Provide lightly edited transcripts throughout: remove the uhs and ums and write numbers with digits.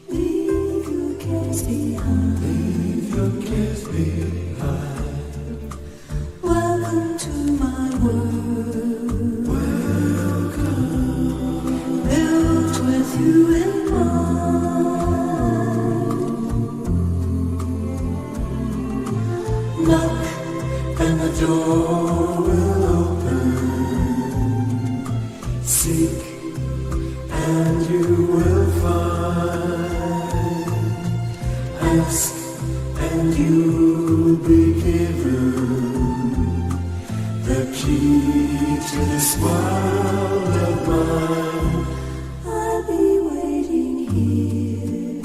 Leave your cares behind. Leave your cares behind. Welcome to my world. Welcome. Built with you in mind. Knock and the door will open. Seek and you will find. Ask and you'll be given the key to this world of mine. I'll be waiting here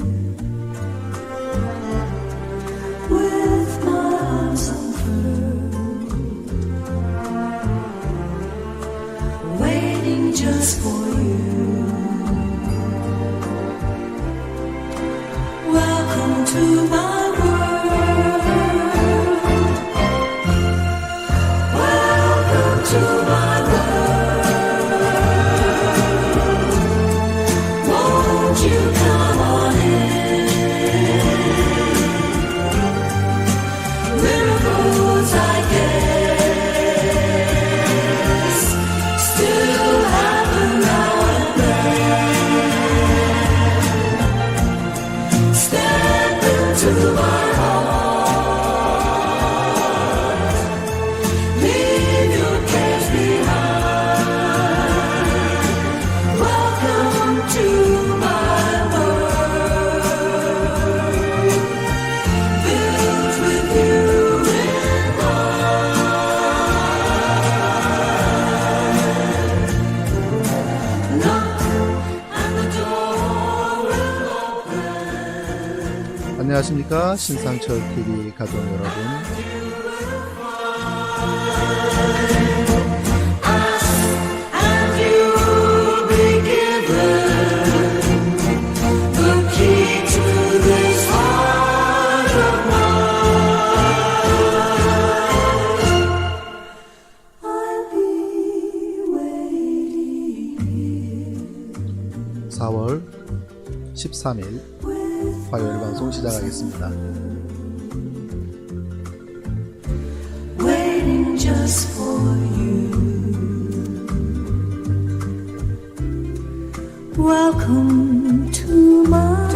with my arms unfurled, waiting just for you. Welcome to my world. Welcome to my world. Won't you come on in? Miracles, I guess, still happen now and then. Step into my heart. Leave your cares behind. Welcome to my world. Built with you in mind. Knock and the door will open. 안녕하십니까. 신상철TV 가족 여러분. And you'll be given the key to this heart of mine. I'll be waiting here 4월 13일 화요일 방송 시작하겠습니다. waiting just for you. Welcome to my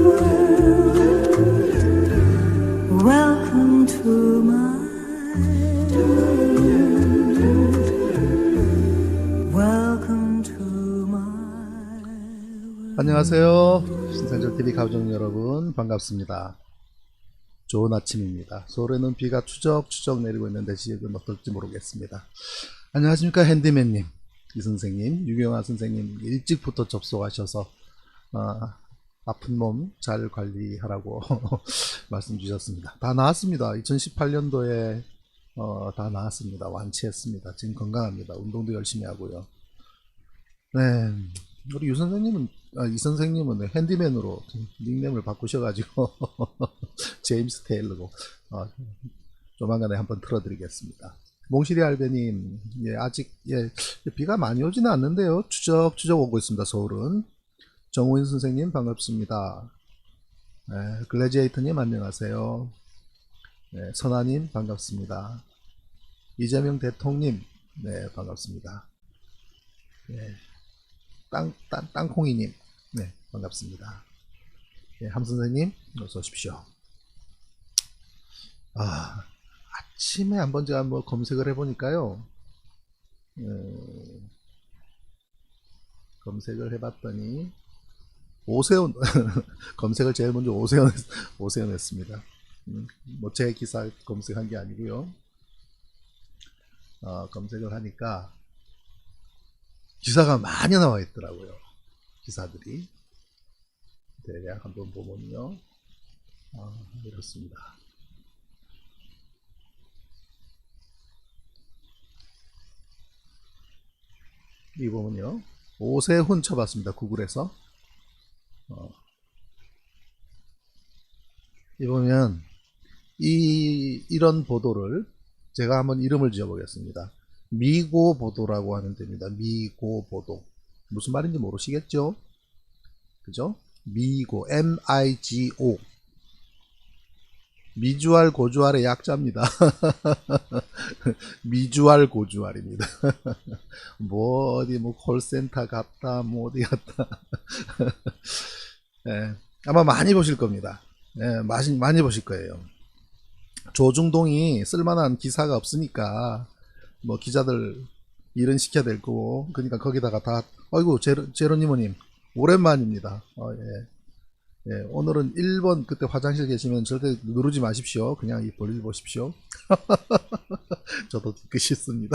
world. Welcome to my world. Welcome to my world. 안녕하세요. 신상철TV 가족 여러분 반갑습니다. 좋은 아침입니다. 서울에는 비가 추적추적 내리고 있는데 지역은 어떨지 모르겠습니다. 안녕하십니까. 핸디맨님, 이선생님, 유경아 선생님 일찍부터 접속하셔서 아픈 몸 잘 관리하라고 말씀 주셨습니다. 다 나았습니다. 2018년도에 다 나았습니다. 완치했습니다. 지금 건강합니다. 운동도 열심히 하고요. 네, 우리 유 선생님은 이 선생님은 핸디맨으로 닉네임을 바꾸셔가지고 제임스 테일러고 조만간에 한번 틀어드리겠습니다. 몽실이 알베님, 예, 아직 비가 많이 오지는 않는데요. 추적추적 오고 있습니다. 서울은. 정우인 선생님 반갑습니다. 네, 글래지에이터님 안녕하세요. 네, 선아님 반갑습니다. 이재명 대통령 네 반갑습니다. 네, 땅콩이님 네 반갑습니다. 네, 함선생님 어서 오십시오. 아침에 한번 제가 뭐 검색을 해보니까요, 검색을 해봤더니 오세훈 검색을 제일 먼저 오세훈 했습니다. 뭐 제 기사 검색한 게 아니고요. 검색을 하니까 기사가 많이 나와 있더라고요. 기사들이 대략 한번 보면요, 이렇습니다. 이 보면요, 오세훈 쳐봤습니다. 구글에서. 이 보면 이런 보도를 제가 한번 이름을 지어 보겠습니다. 미고 보도라고 하는 데입니다. 미고 보도. 무슨 말인지 모르시겠죠? 그죠? 미고, MIGO. 미주알 고주알의 약자입니다. 미주알 고주알입니다. 뭐 어디 뭐 콜센터 갔다 뭐 어디 갔다. 예, 아마 많이 보실 겁니다. 예, 많이 보실 거예요. 조중동이 쓸만한 기사가 없으니까 뭐 기자들 일은 시켜야 될 거고, 그러니까 거기다가 다. 아이고, 제로니모님 오랜만입니다. 예. 예, 오늘은 1번 그때 화장실 계시면 절대 누르지 마십시오. 그냥 이 볼일 보십시오. 저도 뒤끝이 있습니다.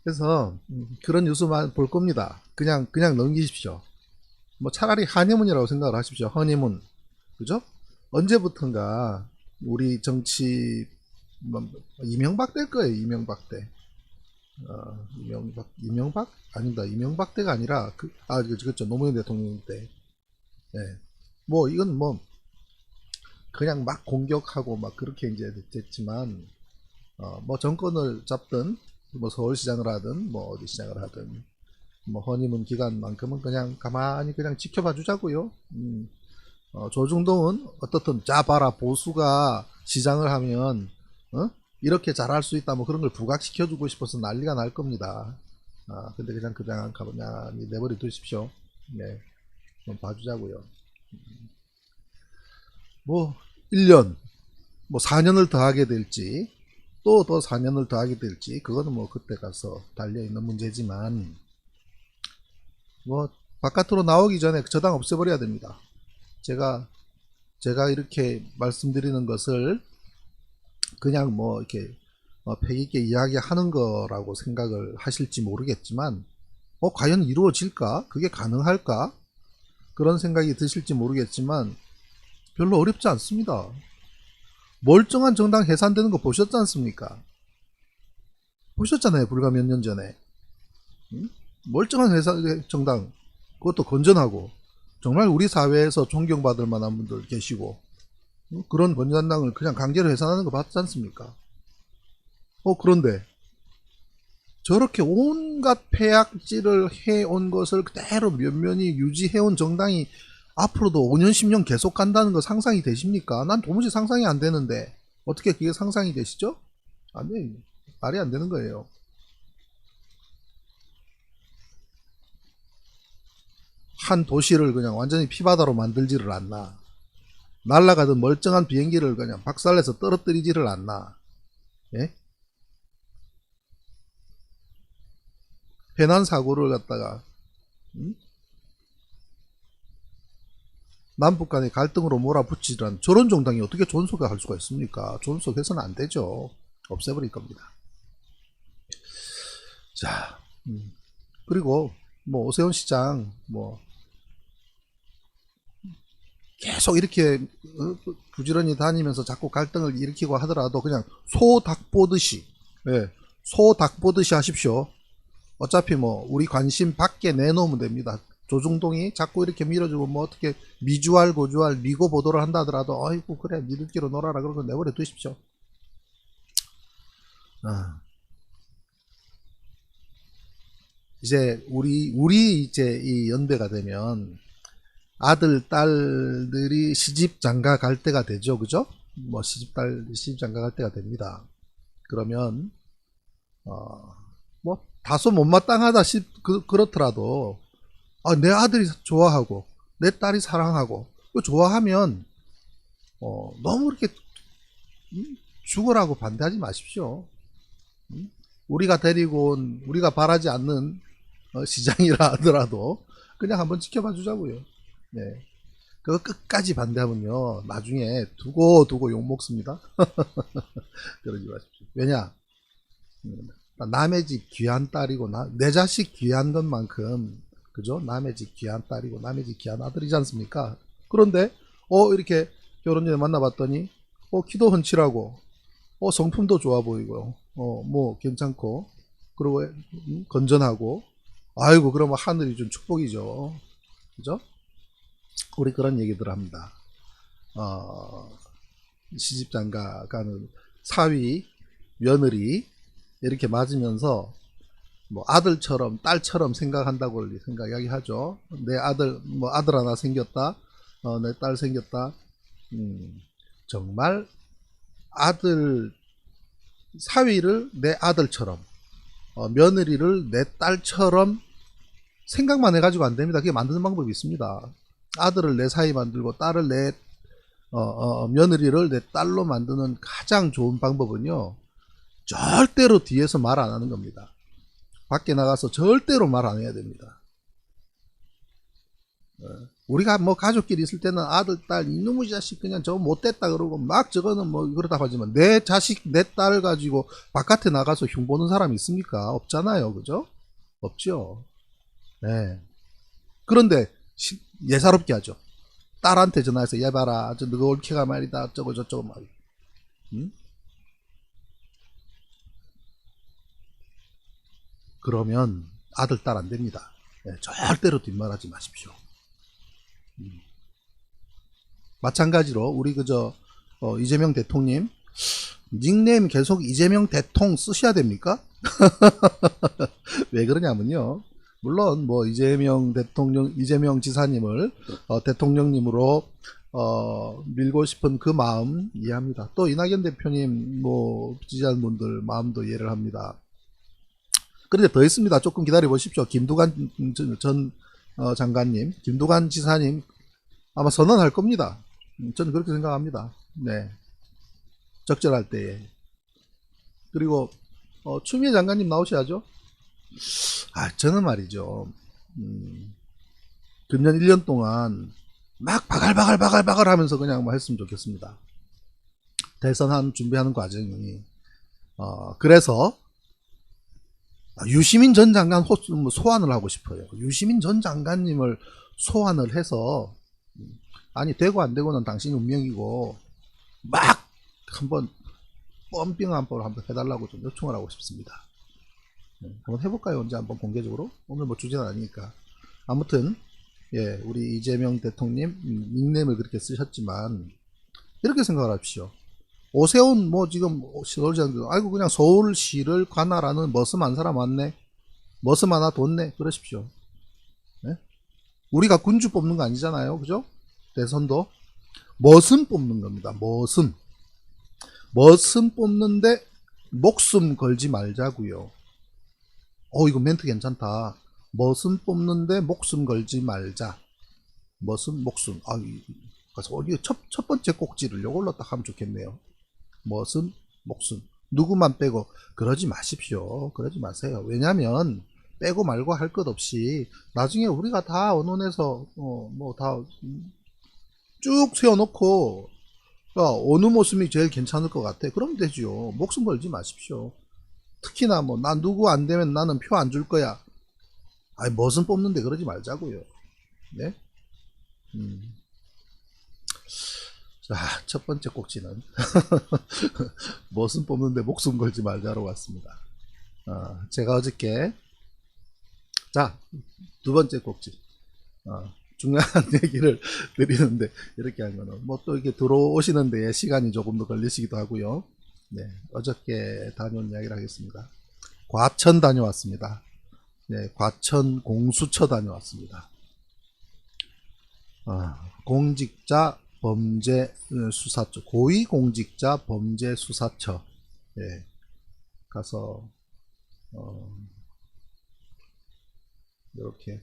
그래서 그런 뉴스만 볼 겁니다. 그냥 넘기십시오. 뭐 차라리 한의문이라고 생각을 하십시오. 허니문. 그죠? 언제부턴가 우리 정치 이명박 될 거예요. 이명박 때. 이명박? 아닙니다. 이명박 때가 아니라 그렇죠. 노무현 대통령 때. 예. 뭐 이건 뭐 그냥 막 공격하고 막 그렇게 이제 됐지만, 뭐 정권을 잡든 뭐 서울시장을 하든 뭐 어디 시장을 하든 뭐 허니문 기간만큼은 그냥 가만히 그냥 지켜봐 주자고요. 조중동은 어떻든 자 봐라, 보수가 시장을 하면 이렇게 잘할 수 있다, 뭐 그런 걸 부각시켜 주고 싶어서 난리가 날 겁니다. 근데 그냥 가만히 내버려 두십시오. 네. 좀 봐주자고요. 뭐 1년 뭐 4년을 더하게 될지 또 더 4년을 더하게 될지 그거는 뭐 그때 가서 달려있는 문제지만, 뭐 바깥으로 나오기 전에 저당 없애버려야 됩니다. 제가 이렇게 말씀드리는 것을 그냥 뭐 이렇게 패기있게 이야기하는 거라고 생각을 하실지 모르겠지만, 과연 이루어질까? 그게 가능할까? 그런 생각이 드실지 모르겠지만 별로 어렵지 않습니다. 멀쩡한 정당 해산되는 거 보셨지 않습니까? 보셨잖아요. 불과 몇 년 전에. 멀쩡한 정당, 그것도 건전하고 정말 우리 사회에서 존경받을 만한 분들 계시고, 그런 건전당을 그냥 강제로 해산하는 거 봤지 않습니까? 그런데 저렇게 온갖 폐악질을 해온 것을 그대로 면면히 유지해온 정당이 앞으로도 5년 10년 계속 간다는 거 상상이 되십니까? 난 도무지 상상이 안 되는데 어떻게 그게 상상이 되시죠? 아니, 말이 안 되는 거예요. 한 도시를 그냥 완전히 피바다로 만들지를 않나. 날아가던 멀쩡한 비행기를 그냥 박살내서 떨어뜨리지를 않나. 예? 해난 사고를 갖다가 남북 간의 갈등으로 몰아붙이던 저런 정당이 어떻게 존속할 수가 있습니까? 존속해서는 안 되죠. 없애버릴 겁니다. 자, 그리고 뭐 오세훈 시장 뭐 계속 이렇게 부지런히 다니면서 자꾸 갈등을 일으키고 하더라도 그냥 소 닭 보듯이, 예, 소 닭 보듯이 하십시오. 어차피 뭐 우리 관심 밖에 내놓으면 됩니다. 조중동이 자꾸 이렇게 밀어주고 뭐 어떻게 미주알 고주알 미고 보도를 한다 하더라도 아이고 그래 니들끼리 놀아라 그러고 내버려 두십시오. 이제 우리 이제 이 연배가 되면 아들 딸들이 시집 장가 갈 때가 되죠. 그죠? 뭐 시집 장가 갈 때가 됩니다. 그러면 뭐 다소 못마땅하다 그렇더라도 내 아들이 좋아하고 내 딸이 사랑하고 좋아하면 너무 이렇게 죽으라고 반대하지 마십시오. 우리가 데리고 온 우리가 바라지 않는 시장이라 하더라도 그냥 한번 지켜봐 주자고요. 네. 그거 끝까지 반대하면요 나중에 두고 욕먹습니다. 그러지 마십시오. 왜냐, 남의 집 귀한 딸이고 내 자식 귀한 것만큼, 그죠? 남의 집 귀한 딸이고 남의 집 귀한 아들이지 않습니까? 그런데 이렇게 결혼 전에 만나봤더니 키도 훤칠하고 성품도 좋아 보이고 뭐 괜찮고 그리고 건전하고, 아이고 그러면 하늘이 준 축복이죠. 그죠? 우리 그런 얘기들 합니다. 시집장가 가는 사위 며느리 이렇게 맞으면서 뭐 아들처럼 딸처럼 생각한다고 이야기하죠. 내 아들 뭐 아들 하나 생겼다, 내 딸 생겼다. 정말 아들 사위를 내 아들처럼, 며느리를 내 딸처럼 생각만 해가지고 안 됩니다. 그게 만드는 방법이 있습니다. 아들을 내 사위 만들고 딸을 내 며느리를 내 딸로 만드는 가장 좋은 방법은요, 절대로 뒤에서 말 안 하는 겁니다. 밖에 나가서 절대로 말 안 해야 됩니다. 우리가 뭐 가족끼리 있을 때는 아들, 딸, 이놈의 자식 그냥 저거 못됐다 그러고 막 저거는 뭐 그러다 하지만 내 자식, 내 딸 가지고 바깥에 나가서 흉보는 사람이 있습니까? 없잖아요. 그죠? 없죠. 네. 그런데 예사롭게 하죠. 딸한테 전화해서 얘 봐라, 저 너가 옳게가 말이다, 어쩌고 저쩌고 말. 응? 그러면 아들, 딸 안 됩니다. 네, 절대로 뒷말하지 마십시오. 마찬가지로 우리 그저 이재명 대통령 닉네임 계속 이재명 대통 쓰셔야 됩니까? 왜 그러냐면요. 물론 뭐 이재명 대통령, 이재명 지사님을 대통령님으로 밀고 싶은 그 마음 이해합니다. 또 이낙연 대표님 뭐 지지하는 분들 마음도 이해를 합니다. 그런데 더 있습니다. 조금 기다려 보십시오. 김두관 전 장관님, 김두관 지사님 아마 선언할 겁니다. 저는 그렇게 생각합니다. 네, 적절할 때에. 그리고 추미애 장관님 나오셔야죠. 저는 말이죠. 금년 1년 동안 막 바글바글 하면서 그냥 뭐 했으면 좋겠습니다. 대선 준비하는 과정이. 그래서 유시민 전 장관 소환을 하고 싶어요. 유시민 전 장관님을 소환을 해서, 아니 되고 안 되고는 당신 운명이고 막 한번 펌핑 한번 해달라고 좀 요청을 하고 싶습니다. 한번 해볼까요? 언제 한번 공개적으로? 오늘 뭐 주제는 아니니까. 아무튼 예, 우리 이재명 대통령 닉네임을 그렇게 쓰셨지만 이렇게 생각을 합시오. 오세훈 뭐 지금 서울시장, 아이고 그냥 서울시를 관할하는 머슴 한 사람 왔네, 머슴 하나 뒀네, 그러십시오. 네? 우리가 군주 뽑는 거 아니잖아요. 그죠? 대선도 머슴 뽑는 겁니다. 머슴 뽑는데 목숨 걸지 말자고요. 이거 멘트 괜찮다. 머슴 뽑는데 목숨 걸지 말자. 목숨. 그래서 첫 번째 꼭지를 요걸로 딱 하면 좋겠네요. 목숨. 누구만 빼고 그러지 마십시오. 그러지 마세요. 왜냐면 빼고 말고 할 것 없이 나중에 우리가 다 언론에서 뭐 다 쭉 세워놓고 어느 모습이 제일 괜찮을 것 같아, 그러면 되죠. 목숨 걸지 마십시오. 특히나 뭐 나 누구 안 되면 나는 표 안 줄 거야, 머슴 뽑는데 그러지 말자고요. 네? 자, 첫 번째 꼭지는 머슴 뽑는데 목숨 걸지 말자로 왔습니다. 제가 어저께, 자, 두 번째 꼭지, 중요한 얘기를 드리는데 이렇게 한 거는 뭐 또 이렇게 들어오시는 데에 시간이 조금 더 걸리시기도 하고요. 네, 어저께 다녀온 이야기를 하겠습니다. 과천 다녀왔습니다. 네, 과천 공수처 다녀왔습니다. 공직자 범죄 수사처, 고위공직자 범죄 수사처. 네, 가서 이렇게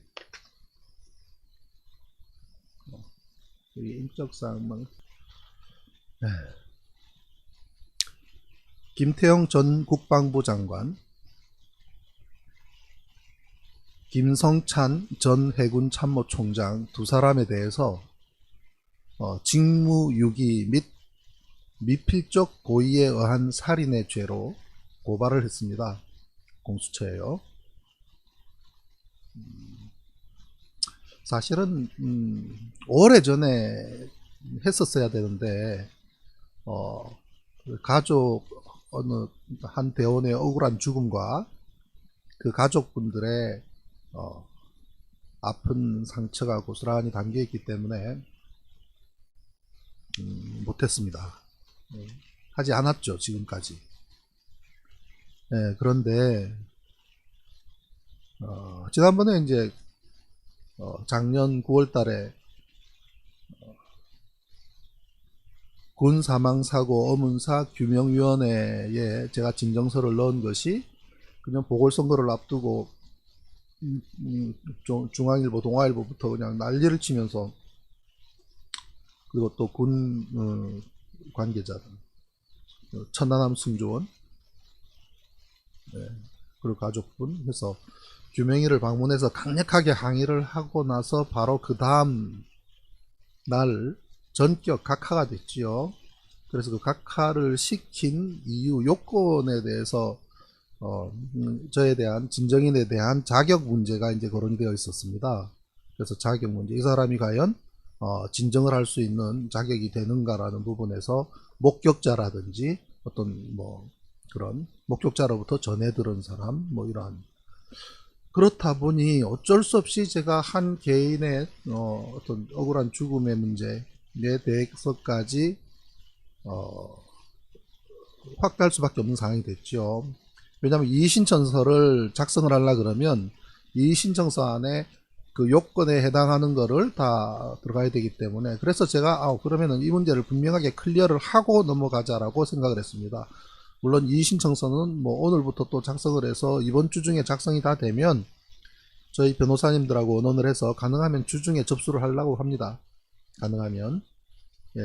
인적사항만. 네. 김태형 전 국방부 장관, 김성찬 전 해군 참모총장 두 사람에 대해서 직무유기 및 미필적 고의에 의한 살인의 죄로 고발을 했습니다. 공수처예요. 사실은 오래전에 했었어야 되는데 가족 어느 한 대원의 억울한 죽음과 그 가족분들의 아픈 상처가 고스란히 담겨 있기 때문에 못했습니다. 하지 않았죠, 지금까지. 네, 그런데 지난번에 이제 작년 9월 달에 군 사망사고 어문사 규명위원회에 제가 진정서를 넣은 것이 그냥 보궐선거를 앞두고 중앙일보, 동아일보부터 그냥 난리를 치면서, 그리고 또 군 관계자들, 천안함 승조원, 네, 그리고 가족분 해서 규명위를 방문해서 강력하게 항의를 하고 나서 바로 그 다음 날 전격 각하가 됐지요. 그래서 그 각하를 시킨 이유 요건에 대해서 저에 대한 진정인에 대한 자격 문제가 이제 거론이 되어 있었습니다. 그래서 자격 문제, 이 사람이 과연 진정을 할 수 있는 자격이 되는가라는 부분에서 목격자라든지 어떤 뭐 그런 목격자로부터 전해 들은 사람 뭐 이러한, 그렇다 보니 어쩔 수 없이 제가 한 개인의 어떤 억울한 죽음의 문제에 대해서까지 확대할 수밖에 없는 상황이 됐죠. 왜냐하면 이의신청서를 작성을 하려 그러면 이의신청서 안에 그 요건에 해당하는 거를 다 들어가야 되기 때문에, 그래서 제가 그러면은 이 문제를 분명하게 클리어를 하고 넘어가자라고 생각을 했습니다. 물론 이의신청서는 뭐 오늘부터 또 작성을 해서 이번 주 중에 작성이 다 되면 저희 변호사님들하고 의논을 해서 가능하면 주 중에 접수를 하려고 합니다. 가능하면. 예.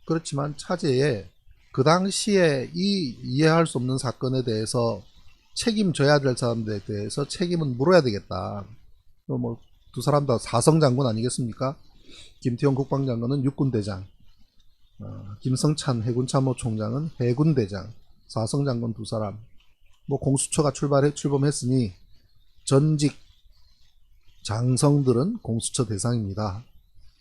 그렇지만 차제에 그 당시에 이 이해할 수 없는 사건에 대해서 책임져야 될 사람들에 대해서 책임은 물어야 되겠다. 뭐 두 사람 다 사성장군 아니겠습니까? 김태형 국방장관은 육군대장, 김성찬 해군참모총장은 해군대장, 사성장군 두 사람. 뭐 공수처가 출범했으니 전직 장성들은 공수처 대상입니다.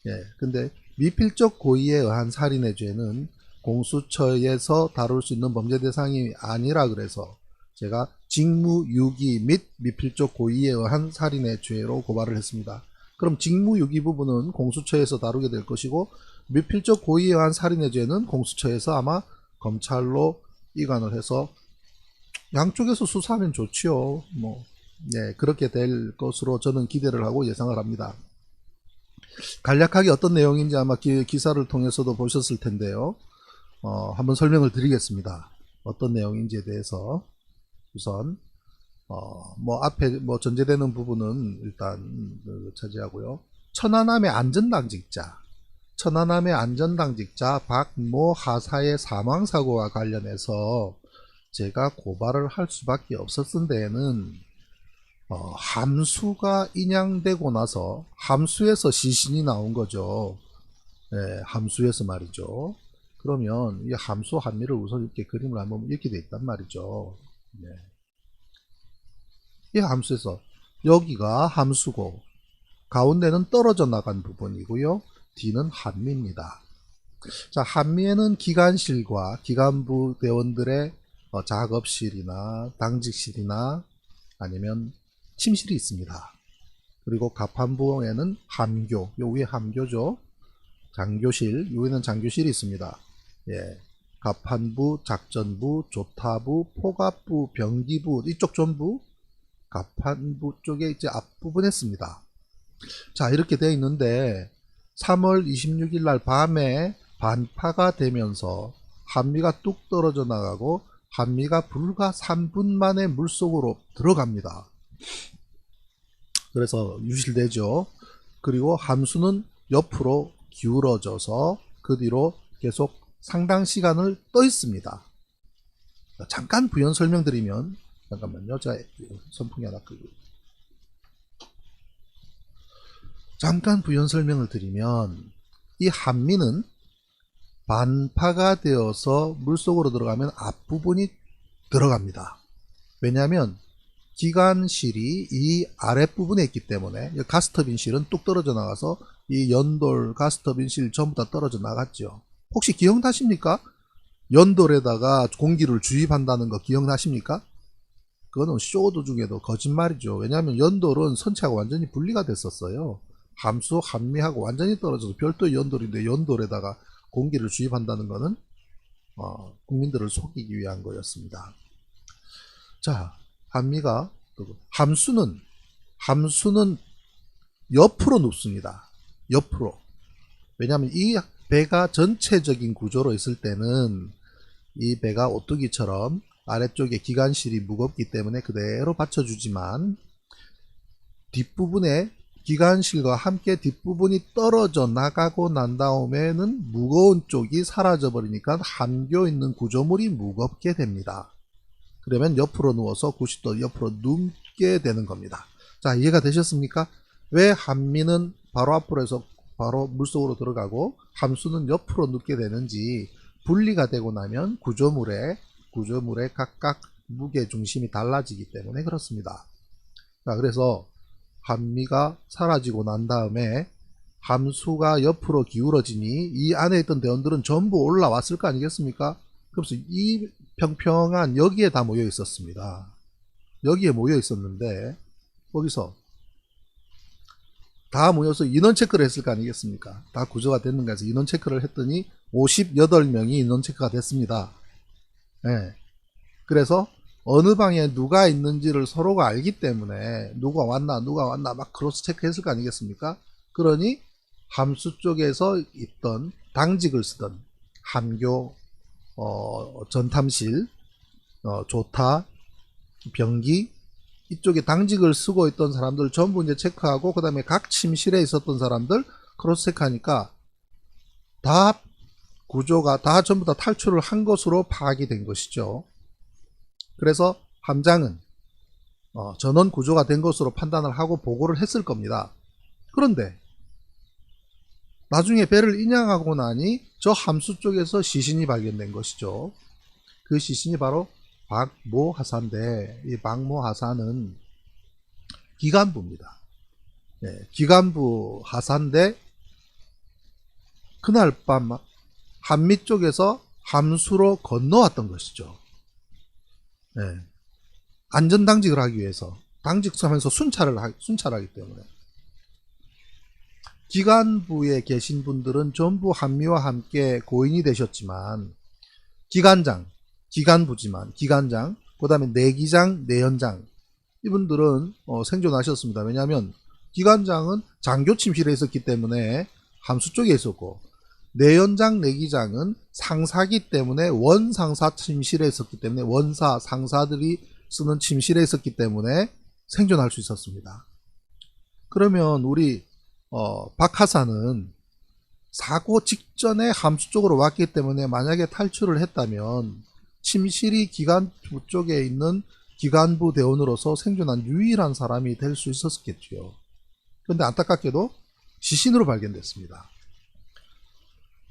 예, 근데 미필적 고의에 의한 살인의 죄는 공수처에서 다룰 수 있는 범죄 대상이 아니라 그래서 제가 직무유기 및 미필적 고의에 의한 살인의 죄로 고발을 했습니다. 그럼 직무유기 부분은 공수처에서 다루게 될 것이고, 미필적 고의에 의한 살인의 죄는 공수처에서 아마 검찰로 이관을 해서 양쪽에서 수사하면 좋지요. 뭐, 네, 그렇게 될 것으로 저는 기대를 하고 예상을 합니다. 간략하게 어떤 내용인지 아마 기사를 통해서도 보셨을 텐데요. 한번 설명을 드리겠습니다. 어떤 내용인지에 대해서. 우선, 뭐 앞에 뭐 전제되는 부분은 일단 차지하고요. 천안함의 안전당직자, 박모 하사의 사망사고와 관련해서 제가 고발을 할 수밖에 없었던 데에는 함수가 인양되고 나서 함수에서 시신이 나온 거죠. 네, 함수에서 말이죠. 그러면 이 함수 한미를 우선 이렇게 그림을 한번 이렇게 돼 있단 말이죠. 네. 이 함수에서 여기가 함수고 가운데는 떨어져 나간 부분이고요. 뒤는 한미입니다. 자, 한미에는 기관실과 기관부 대원들의 작업실이나 당직실이나 아니면 침실이 있습니다. 그리고 갑판부에는 함교, 요 위에 함교죠. 장교실, 위에는 장교실이 있습니다. 예, 갑판부, 작전부, 조타부, 포갑부, 병기부, 이쪽 전부 갑판부 쪽에 이제 앞부분에 씁니다. 자, 이렇게 되어 있는데 3월 26일 날 밤에 반파가 되면서 한미가 뚝 떨어져 나가고 한미가 불과 3분 만에 물속으로 들어갑니다. 그래서 유실되죠. 그리고 함수는 옆으로 기울어져서 그 뒤로 계속 상당 시간을 떠 있습니다. 잠깐 부연 설명드리면, 잠깐만요. 제가 선풍기 하나 끄고. 잠깐 부연 설명을 드리면, 이 한미는 반파가 되어서 물속으로 들어가면 앞부분이 들어갑니다. 왜냐하면 기관실이 이 아랫부분에 있기 때문에, 가스터빈실은 뚝 떨어져 나가서 이 연돌 가스터빈실 전부 다 떨어져 나갔죠. 혹시 기억나십니까? 연돌에다가 공기를 주입한다는 거 기억나십니까? 그거는 쇼 도중에도 거짓말이죠. 왜냐하면 연돌은 선체하고 완전히 분리가 됐었어요. 함수, 한미하고 완전히 떨어져서 별도의 연돌인데 연돌에다가 공기를 주입한다는 것은 국민들을 속이기 위한 거였습니다. 자, 한미가 함수는 옆으로 눕습니다. 옆으로. 왜냐하면 이 배가 전체적인 구조로 있을 때는 이 배가 오뚜기처럼 아래쪽에 기관실이 무겁기 때문에 그대로 받쳐주지만 뒷부분에 기관실과 함께 뒷부분이 떨어져 나가고 난 다음에는 무거운 쪽이 사라져 버리니까 함교 있는 구조물이 무겁게 됩니다. 그러면 옆으로 누워서 90도 옆으로 눕게 되는 겁니다. 자, 이해가 되셨습니까? 왜 한미는 바로 앞으로 해서 바로 물속으로 들어가고 함수는 옆으로 눕게 되는지 분리가 되고 나면 구조물의 각각 무게 중심이 달라지기 때문에 그렇습니다. 자, 그래서 한미가 사라지고 난 다음에 함수가 옆으로 기울어지니 이 안에 있던 대원들은 전부 올라왔을 거 아니겠습니까? 그래서 이 평평한 여기에 다 모여 있었습니다. 여기에 모여 있었는데 거기서 다 모여서 인원 체크를 했을 거 아니겠습니까? 다 구조가 됐는가 해서 인원 체크를 했더니 58명이 인원 체크가 됐습니다. 네. 그래서 어느 방에 누가 있는지를 서로가 알기 때문에 누가 왔나 막 크로스 체크 했을 거 아니겠습니까? 그러니 함수 쪽에서 있던 당직을 쓰던 함교, 전탐실, 조타, 병기 이쪽에 당직을 쓰고 있던 사람들 전부 이제 체크하고 그 다음에 각 침실에 있었던 사람들 크로스 체크하니까 다 구조가 다 전부 다 탈출을 한 것으로 파악이 된 것이죠. 그래서 함장은 전원 구조가 된 것으로 판단을 하고 보고를 했을 겁니다. 그런데 나중에 배를 인양하고 나니 저 함수 쪽에서 시신이 발견된 것이죠. 그 시신이 바로 박모하사인데 이 박모하사는 기간부입니다. 네, 기간부 하사인데 그날 밤 한미 쪽에서 함수로 건너왔던 것이죠. 네. 안전당직을 하기 위해서 당직하면서 순찰을 하기 때문에 기간부에 계신 분들은 전부 한미와 함께 고인이 되셨지만 기간장, 그 다음에 내기장, 내연장 이분들은 생존하셨습니다. 왜냐하면 기간장은 장교 침실에 있었기 때문에 함수 쪽에 있었고 내연장, 내기장은 상사기 때문에 원상사 침실에 있었기 때문에 원사, 상사들이 쓰는 침실에 있었기 때문에 생존할 수 있었습니다. 그러면 우리 박하사는 사고 직전에 함수 쪽으로 왔기 때문에 만약에 탈출을 했다면 침실이 기간부 쪽에 있는 기간부 대원으로서 생존한 유일한 사람이 될 수 있었겠죠. 그런데 안타깝게도 시신으로 발견됐습니다.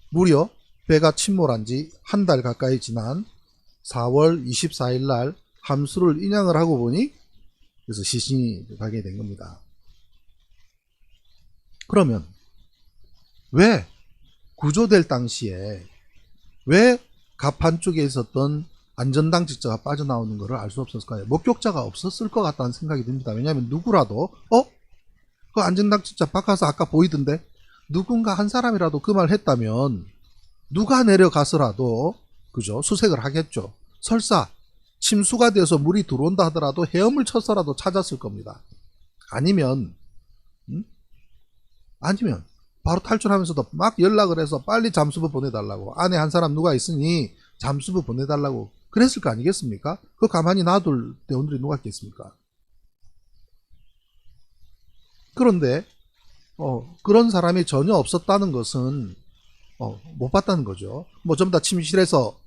무려 배가 침몰한 지 한 달 가까이 지난 4월 24일 날 함수를 인양을 하고 보니 그래서 시신이 발견된 겁니다. 그러면 왜 구조될 당시에 왜 갑판 쪽에 있었던 안전당직자가 빠져나오는 것을 알 수 없었을까요? 목격자가 없었을 것 같다는 생각이 듭니다. 왜냐하면 누구라도 그 안전당직자 바꿔서 아까 보이던데 누군가 한 사람이라도 그 말 했다면 누가 내려가서라도 그죠? 수색을 하겠죠. 설사 침수가 되어서 물이 들어온다 하더라도 헤엄을 쳐서라도 찾았을 겁니다. 아니면 바로 탈출하면서도 막 연락을 해서 빨리 잠수부 보내달라고 안에 한 사람 누가 있으니 잠수부 보내달라고 그랬을 거 아니겠습니까? 그 가만히 놔둘 대원들이 누가 있겠습니까? 그런데 그런 사람이 전혀 없었다는 것은 못 봤다는 거죠. 뭐 전부 다 침실에서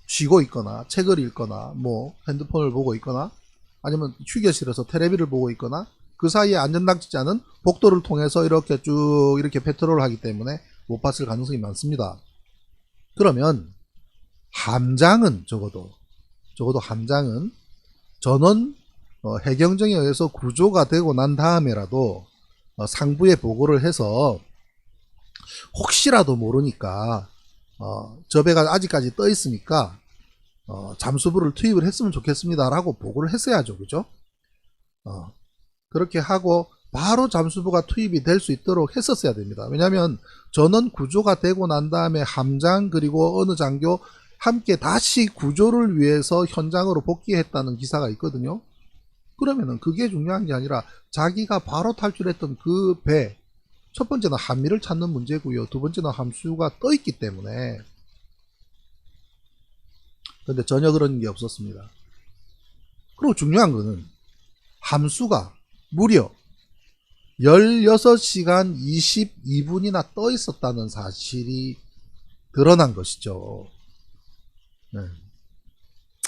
쉬고 있거나 책을 읽거나 뭐 핸드폰을 보고 있거나 아니면 휴게실에서 텔레비를 보고 있거나 그 사이에 안전당직자는 복도를 통해서 이렇게 쭉 이렇게 패트롤을 하기 때문에 못 봤을 가능성이 많습니다. 그러면 함장은 적어도 함장은 전원 해경정에 의해서 구조가 되고 난 다음에라도 상부에 보고를 해서 혹시라도 모르니까 저 배가 아직까지 떠 있으니까 잠수부를 투입을 했으면 좋겠습니다 라고 보고를 했어야죠. 그죠? 그렇게 하고 바로 잠수부가 투입이 될 수 있도록 했었어야 됩니다. 왜냐하면 전원 구조가 되고 난 다음에 함장 그리고 어느 장교 함께 다시 구조를 위해서 현장으로 복귀했다는 기사가 있거든요. 그러면은 그게 중요한 게 아니라 자기가 바로 탈출했던 그 배, 첫 번째는 함미를 찾는 문제고요. 두 번째는 함수가 떠 있기 때문에. 근데 전혀 그런 게 없었습니다. 그리고 중요한 거는 함수가 무려 16시간 22분이나 떠 있었다는 사실이 드러난 것이죠. 네.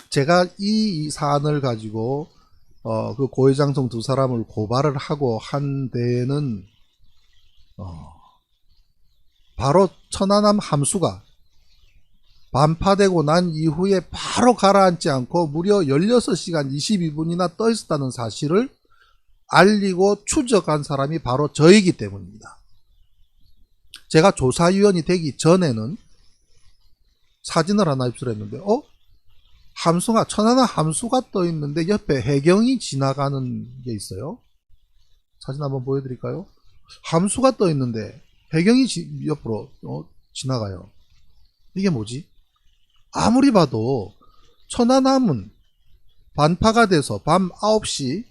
제가 이 사안을 가지고 그 고해장성 두 사람을 고발을 하고 한 데에는 바로 천안함 함수가 반파되고 난 이후에 바로 가라앉지 않고 무려 16시간 22분이나 떠 있었다는 사실을 알리고 추적한 사람이 바로 저이기 때문입니다. 제가 조사위원이 되기 전에는 사진을 하나 입수했는데 함수가, 천안함 함수가 떠 있는데 옆에 해경이 지나가는 게 있어요. 사진 한번 보여드릴까요? 함수가 떠 있는데 해경이 옆으로 지나가요. 이게 뭐지? 아무리 봐도 천안함은 반파가 돼서 밤 9시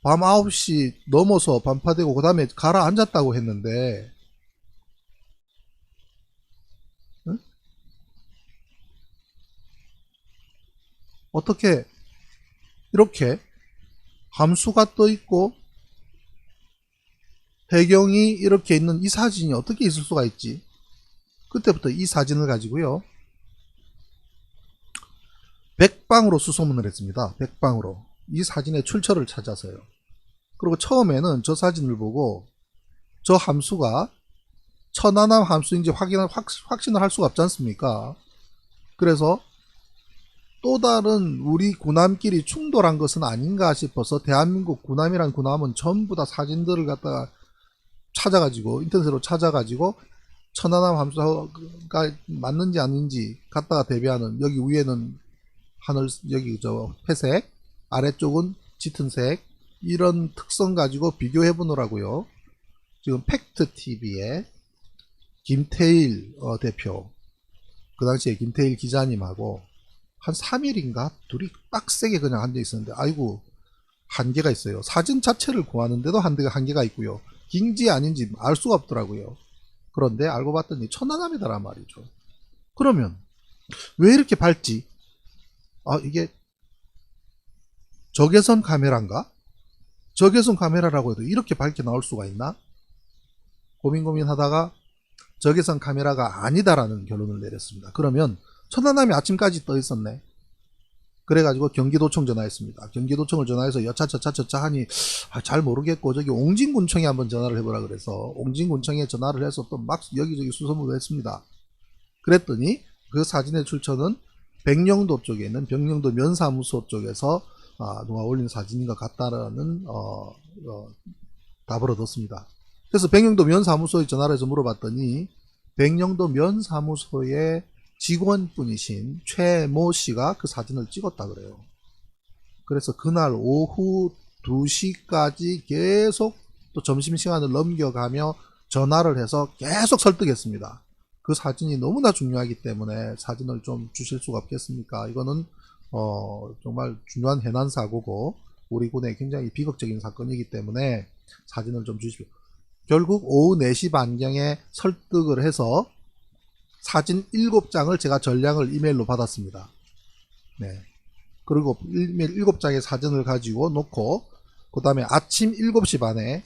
밤 9시 넘어서 반파되고 그 다음에 가라앉았다고 했는데 어떻게 이렇게 함수가 떠 있고 해경이 이렇게 있는 이 사진이 어떻게 있을 수가 있지? 그때부터 이 사진을 가지고요, 백방으로 수소문을 했습니다. 백방으로 이 사진의 출처를 찾아서요. 그리고 처음에는 저 사진을 보고 저 함수가 천안함 함수인지 확신을 할 수가 없지 않습니까? 그래서 또 다른 우리 군함끼리 충돌한 것은 아닌가 싶어서 대한민국 군함이란 군함은 전부 다 사진들을 갖다가 찾아가지고 인터넷으로 찾아가지고 천안함 함수가 맞는지 아닌지 갖다가 대비하는, 여기 위에는 하늘, 여기 저 회색, 아래쪽은 짙은색, 이런 특성 가지고 비교해 보느라고요. 지금 팩트TV에 김태일 대표, 그 당시에 김태일 기자님하고 한 3일인가 둘이 빡세게 그냥 앉아 있었는데, 아이고 한계가 있어요. 사진 자체를 구하는데도 한계가 있고요. 긴지 아닌지 알 수가 없더라고요. 그런데 알고 봤더니 천안함이더란 말이죠. 그러면 왜 이렇게 밝지? 이게 적외선 카메라인가? 적외선 카메라라고 해도 이렇게 밝게 나올 수가 있나? 고민하다가 적외선 카메라가 아니다라는 결론을 내렸습니다. 그러면 천안함이 아침까지 떠 있었네. 그래가지고 경기도청 전화했습니다. 경기도청을 전화해서 여차저차 하니 잘 모르겠고 저기 옹진군청에 한번 전화를 해보라 그래서 옹진군청에 전화를 해서 또 막 여기저기 수소문을 했습니다. 그랬더니 그 사진의 출처는 백령도 쪽에 있는 백령도 면사무소 쪽에서 누가 올린 사진인 것 같다라는 답을 얻었습니다. 그래서 백령도 면사무소에 전화를 해서 물어봤더니 백령도 면사무소의 직원분이신 최모 씨가 그 사진을 찍었다 그래요. 그래서 그날 오후 2시까지 계속 또 점심시간을 넘겨가며 전화를 해서 계속 설득했습니다. 그 사진이 너무나 중요하기 때문에 사진을 좀 주실 수가 없겠습니까? 이거는 정말 중요한 해난 사고고 우리 군에 굉장히 비극적인 사건이기 때문에 사진을 좀 주십시오. 결국 오후 4시 반경에 설득을 해서 사진 7장을 제가 전량을 이메일로 받았습니다. 네. 그리고 이메일 7장의 사진을 가지고 놓고 그 다음에 아침 7시 반에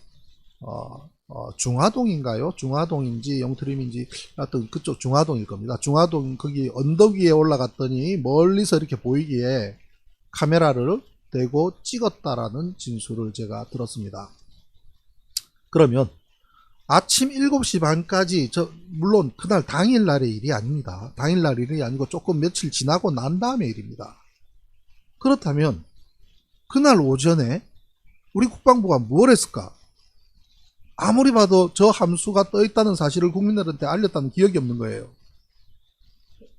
중화동인가요? 중화동인지 영트림인지 하여튼 그쪽 중화동일 겁니다. 중화동 거기 언덕 위에 올라갔더니 멀리서 이렇게 보이기에 카메라를 대고 찍었다라는 진술을 제가 들었습니다. 그러면 아침 7시 반까지 물론 그날 당일날의 일이 아닙니다. 당일날 일이 아니고 조금 며칠 지나고 난 다음의 일입니다. 그렇다면 그날 오전에 우리 국방부가 뭘 했을까? 아무리 봐도 저 함수가 떠 있다는 사실을 국민들한테 알렸다는 기억이 없는 거예요.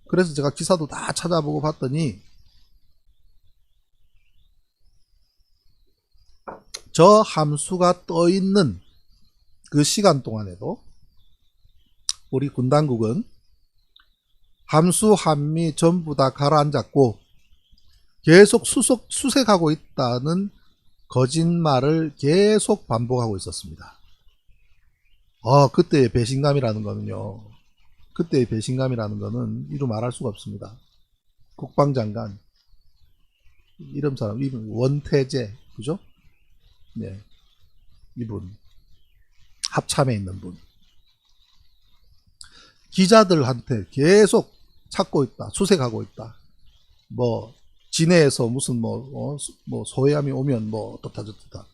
그래서 제가 기사도 다 찾아보고 봤더니 저 함수가 떠 있는 그 시간 동안에도 우리 군 당국은 함수 함미 전부 다 가라앉았고 계속 수색하고 있다는 거짓말을 계속 반복하고 있었습니다. 그때의 배신감이라는 거는요. 그때의 배신감이라는 거는 이루 말할 수가 없습니다. 국방장관 이름 사람 이분 원태재 그죠? 네, 이분 합참에 있는 분 기자들한테 계속 찾고 있다, 수색하고 있다. 뭐 진해에서 무슨 뭐 소해함이 오면 뭐 어떻다 저떻다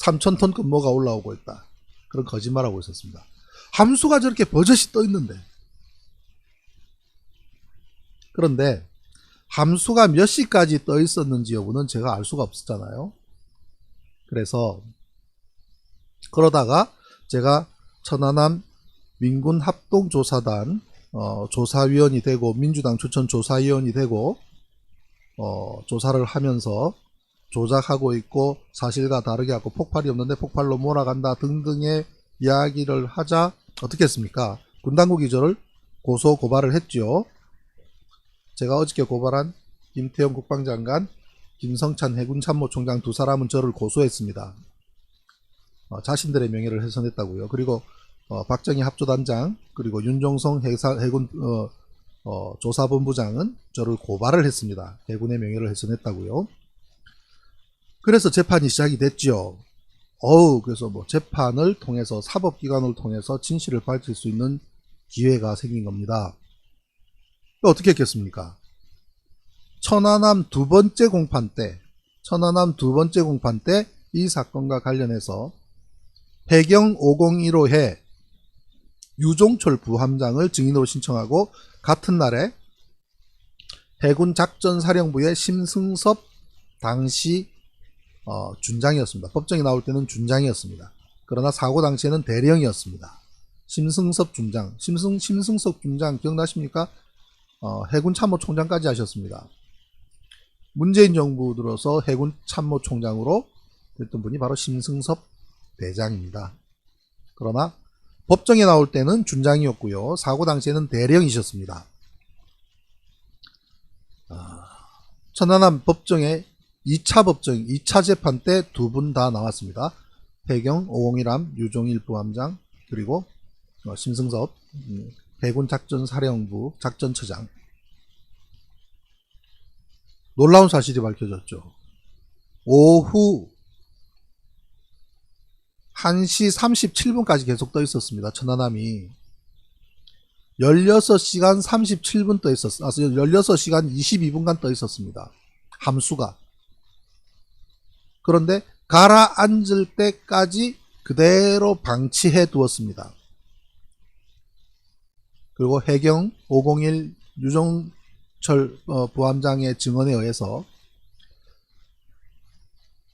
3,000톤 금모가 올라오고 있다. 그런 거짓말하고 있었습니다. 함수가 저렇게 버젓이 떠 있는데 그런데 함수가 몇 시까지 떠 있었는지 여부는 제가 알 수가 없었잖아요. 그래서 그러다가 제가 천안함 민군합동조사단 조사위원이 되고 민주당 추천 조사위원이 되고 조사를 하면서 조작하고 있고 사실과 다르게 하고 폭발이 없는데 폭발로 몰아간다 등등의 이야기를 하자 어떻게 했습니까? 군당국이 저를 고소 고발을 했죠. 제가 어저께 고발한 김태형 국방장관, 김성찬 해군참모총장 두 사람은 저를 고소했습니다. 자신들의 명예를 훼손했다고요. 그리고 박정희 합조단장 그리고 윤종성 해군 조사본부장은 저를 고발을 했습니다. 해군의 명예를 훼손했다고요. 그래서 재판이 시작이 됐죠. 그래서 뭐 재판을 통해서 사법기관을 통해서 진실을 밝힐 수 있는 기회가 생긴 겁니다. 어떻게 했겠습니까? 천안함 두 번째 공판 때 이 사건과 관련해서 해경 501호해 유종철 부함장을 증인으로 신청하고 같은 날에 해군작전사령부의 심승섭 당시 준장이었습니다. 법정에 나올 때는 준장이었습니다. 그러나 사고 당시에는 대령이었습니다. 심승섭 준장, 심승섭 준장 기억나십니까? 해군참모총장까지 하셨습니다. 문재인 정부 들어서 해군참모총장으로 됐던 분이 바로 심승섭 대장입니다. 그러나 법정에 나올 때는 준장이었고요. 사고 당시에는 대령이셨습니다. 천안함 법정에 2차 재판 때 두 분 다 나왔습니다. 해경 501함 유종일 부함장 그리고 심승섭 해군작전사령부 작전처장. 놀라운 사실이 밝혀졌죠. 오후 1시 37분까지 계속 떠 있었습니다. 천안함이 16시간 37분 떠 있었어요. 16시간 22분간 떠 있었습니다. 함수가. 그런데 가라앉을 때까지 그대로 방치해 두었습니다. 그리고 해경 501 유종철 부함장의 증언에 의해서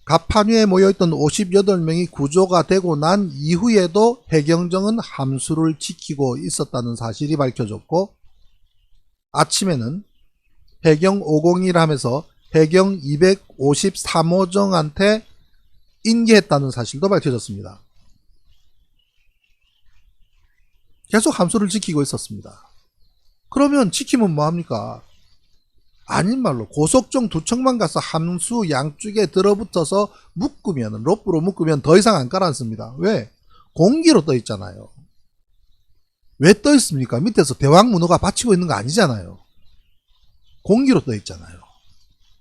갑판 위에 모여있던 58명이 구조가 되고 난 이후에도 해경정은 함수를 지키고 있었다는 사실이 밝혀졌고 아침에는 해경 501 하면서 해경 253호정한테 인계했다는 사실도 밝혀졌습니다. 계속 함수를 지키고 있었습니다. 그러면 지키면 뭐합니까? 아닌 말로 고속정 두 척만 가서 함수 양쪽에 들어붙어서 묶으면 로프로 묶으면 더 이상 안 깔아앉습니다. 왜? 공기로 떠 있잖아요. 왜 떠 있습니까? 밑에서 대왕문어가 받치고 있는 거 아니잖아요. 공기로 떠 있잖아요.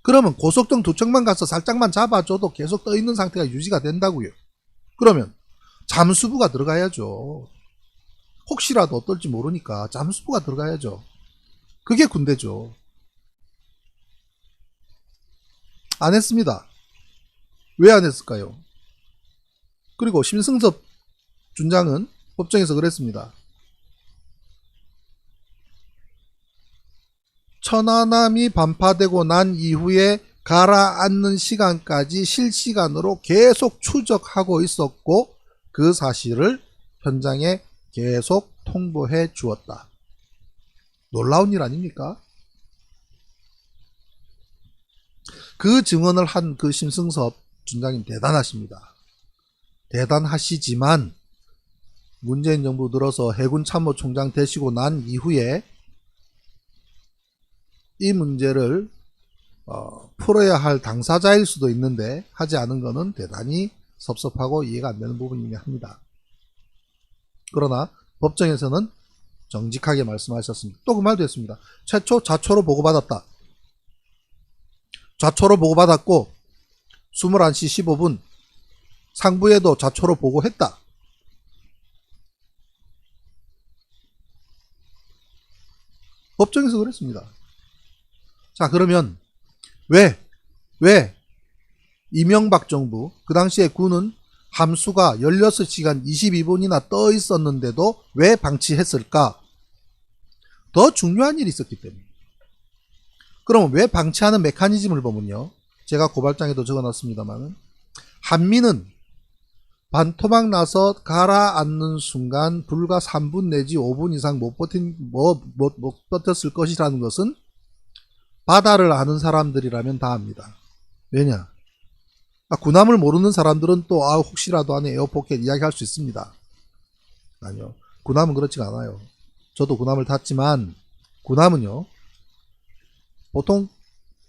그러면 고속정 두 척만 가서 살짝만 잡아줘도 계속 떠 있는 상태가 유지가 된다고요. 그러면 잠수부가 들어가야죠. 혹시라도 어떨지 모르니까 잠수부가 들어가야죠. 그게 군대죠. 안 했습니다. 왜 안 했을까요? 그리고 심승섭 준장은 법정에서 그랬습니다. 천안함이 반파되고 난 이후에 가라앉는 시간까지 실시간으로 계속 추적하고 있었고 그 사실을 현장에 계속 통보해 주었다. 놀라운 일 아닙니까? 그 증언을 한 그 심승섭 준장님 대단하십니다. 대단하시지만 문재인 정부 들어서 해군참모총장 되시고 난 이후에 이 문제를 풀어야 할 당사자일 수도 있는데 하지 않은 거는 대단히 섭섭하고 이해가 안 되는 부분이긴 합니다. 그러나 법정에서는 정직하게 말씀하셨습니다. 또 그 말도 했습니다. 최초 좌초로 보고받았다. 좌초로 보고받았고 21시 15분 상부에도 좌초로 보고했다. 법정에서 그랬습니다. 자, 그러면 왜 이명박 정부 그 당시에 군은 함수가 16시간 22분이나 떠 있었는데도 왜 방치했을까? 더 중요한 일이 있었기 때문에. 그럼 왜 방치하는 메커니즘을 보면요. 제가 고발장에도 적어놨습니다만 한미는 반토막 나서 가라앉는 순간 불과 3분 내지 5분 이상 못 버텼을 것이라는 것은 바다를 아는 사람들이라면 다 압니다. 왜냐? 군함을 모르는 사람들은 또 혹시라도 안에 에어포켓 이야기할 수 있습니다. 아니요. 군함은 그렇지가 않아요. 저도 군함을 탔지만 군함은요. 보통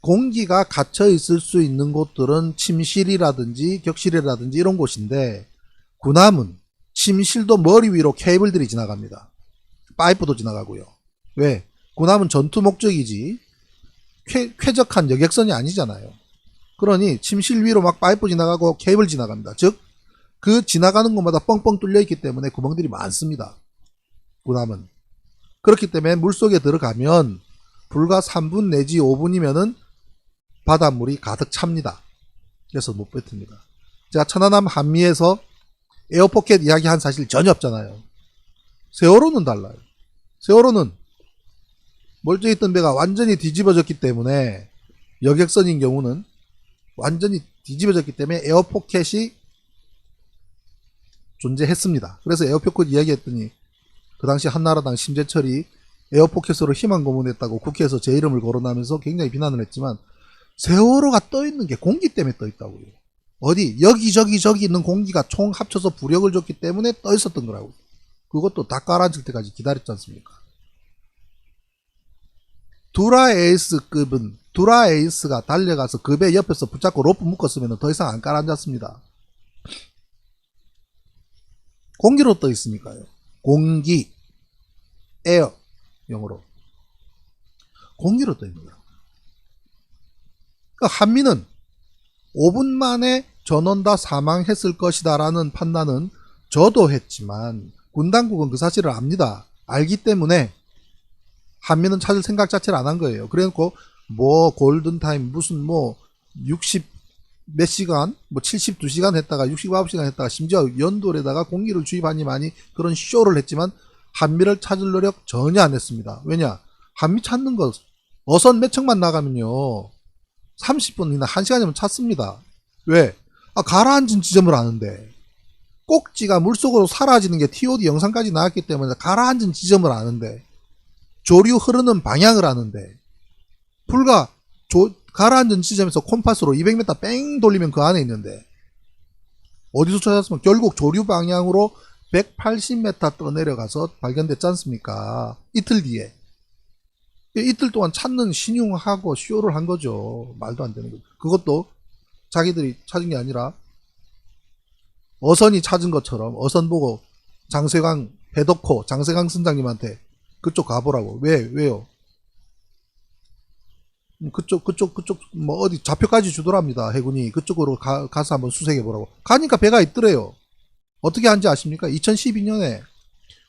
공기가 갇혀 있을 수 있는 곳들은 침실이라든지 격실이라든지 이런 곳인데 군함은 침실도 머리 위로 케이블들이 지나갑니다. 파이프도 지나가고요. 왜? 군함은 전투 목적이지 쾌적한 여객선이 아니잖아요. 그러니 침실 위로 막 파이프 지나가고 케이블 지나갑니다. 즉 그 지나가는 곳마다 뻥뻥 뚫려 있기 때문에 구멍들이 많습니다. 군함은. 그렇기 때문에 물속에 들어가면 불과 3분 내지 5분이면은 바닷물이 가득 찹니다. 그래서 못 뱉습니다. 제가 천안함 한미에서 에어포켓 이야기한 사실 전혀 없잖아요. 세월호는 달라요. 세월호는 멀쩡히 있던 배가 완전히 뒤집어졌기 때문에 여객선인 경우는 완전히 뒤집어졌기 때문에 에어포켓이 존재했습니다. 그래서 에어포켓 이야기했더니 그 당시 한나라당 심재철이 에어포켓으로 희망 고문했다고 국회에서 제 이름을 거론하면서 굉장히 비난을 했지만 세월호가 떠있는 게 공기 때문에 떠있다고요. 어디 여기저기 저기 있는 공기가 총 합쳐서 부력을 줬기 때문에 떠있었던 거라고. 그것도 다 깔아앉을 때까지 기다렸지 않습니까? 두라에이스급은 두라에이스가 달려가서 그 배 옆에서 붙잡고 로프 묶었으면 더 이상 안 깔아앉았습니다. 공기로 떠 있으니까요. 공기, 에어, 영어로. 공기로 떠 있는 거예요. 그러니까 한미는 5분 만에 전원 다 사망했을 것이다 라는 판단은 저도 했지만 군당국은 그 사실을 압니다. 알기 때문에 한미는 찾을 생각 자체를 안 한 거예요. 그래놓고 뭐 골든타임 무슨 뭐 60 몇 시간 뭐 72시간 했다가 69시간 했다가 심지어 연돌에다가 공기를 주입하니 많이 그런 쇼를 했지만 한미를 찾을 노력 전혀 안 했습니다. 왜냐? 한미 찾는 거 어선 몇 척만 나가면요 30분이나 1시간이면 찾습니다. 왜? 가라앉은 지점을 아는데 꼭지가 물속으로 사라지는 게 TOD 영상까지 나왔기 때문에 가라앉은 지점을 아는데 조류 흐르는 방향을 아는데 불과 가라앉은 지점에서 콤파스로 200m 뺑 돌리면 그 안에 있는데 어디서 찾았으면 결국 조류 방향으로 180m 떠내려가서 발견됐지 않습니까? 이틀 뒤에. 이틀 동안 찾는 신용하고 쇼를 한 거죠. 말도 안 되는 거죠. 그것도 자기들이 찾은 게 아니라 어선이 찾은 것처럼 어선 보고 장세강 배덕호 장세강 선장님한테 그쪽 가보라고. 왜요? 그쪽 뭐 어디 좌표까지 주더랍니다. 해군이 그쪽으로 가서 한번 수색해 보라고. 가니까 배가 있더래요. 어떻게 한지 아십니까? 2012년에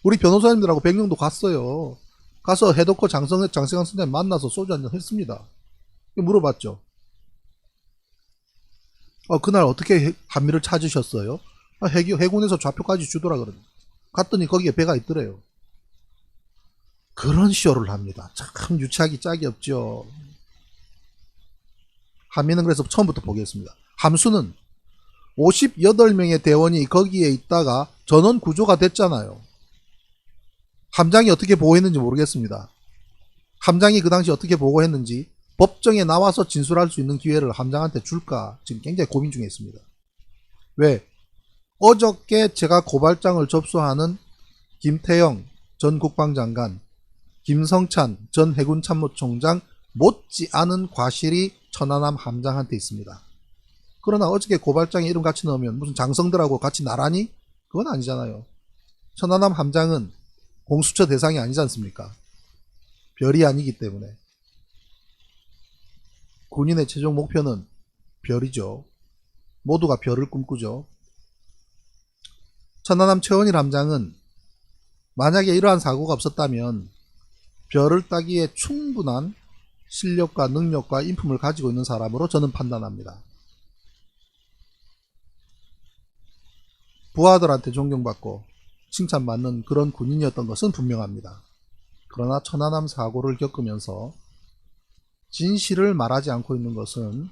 우리 변호사님들하고 백령도 갔어요. 가서 해덕호 장세강 선장님 만나서 소주 한잔 했습니다. 물어봤죠. 그날 어떻게 한미를 찾으셨어요? 해군에서 좌표까지 주더라 그러더니 갔더니 거기에 배가 있더래요. 그런 쇼를 합니다. 참 유치하기 짝이 없죠. 한미는 그래서 처음부터 포기했습니다. 함수는 58명의 대원이 거기에 있다가 전원 구조가 됐잖아요. 함장이 어떻게 보고했는지 모르겠습니다. 함장이 그 당시 어떻게 보고했는지 법정에 나와서 진술할 수 있는 기회를 함장한테 줄까 지금 굉장히 고민 중에 있습니다. 왜? 어저께 제가 고발장을 접수하는 김태영 전 국방장관, 김성찬 전 해군참모총장, 못지 않은 과실이 천안함 함장한테 있습니다. 그러나 어저께 고발장에 이름 같이 넣으면 무슨 장성들하고 같이 나란히? 그건 아니잖아요. 천안함 함장은 공수처 대상이 아니지 않습니까? 별이 아니기 때문에. 군인의 최종 목표는 별이죠. 모두가 별을 꿈꾸죠. 천안함 최원일 함장은 만약에 이러한 사고가 없었다면 별을 따기에 충분한 실력과 능력과 인품을 가지고 있는 사람으로 저는 판단합니다. 부하들한테 존경받고 칭찬받는 그런 군인이었던 것은 분명합니다. 그러나 천안함 사고를 겪으면서 진실을 말하지 않고 있는 것은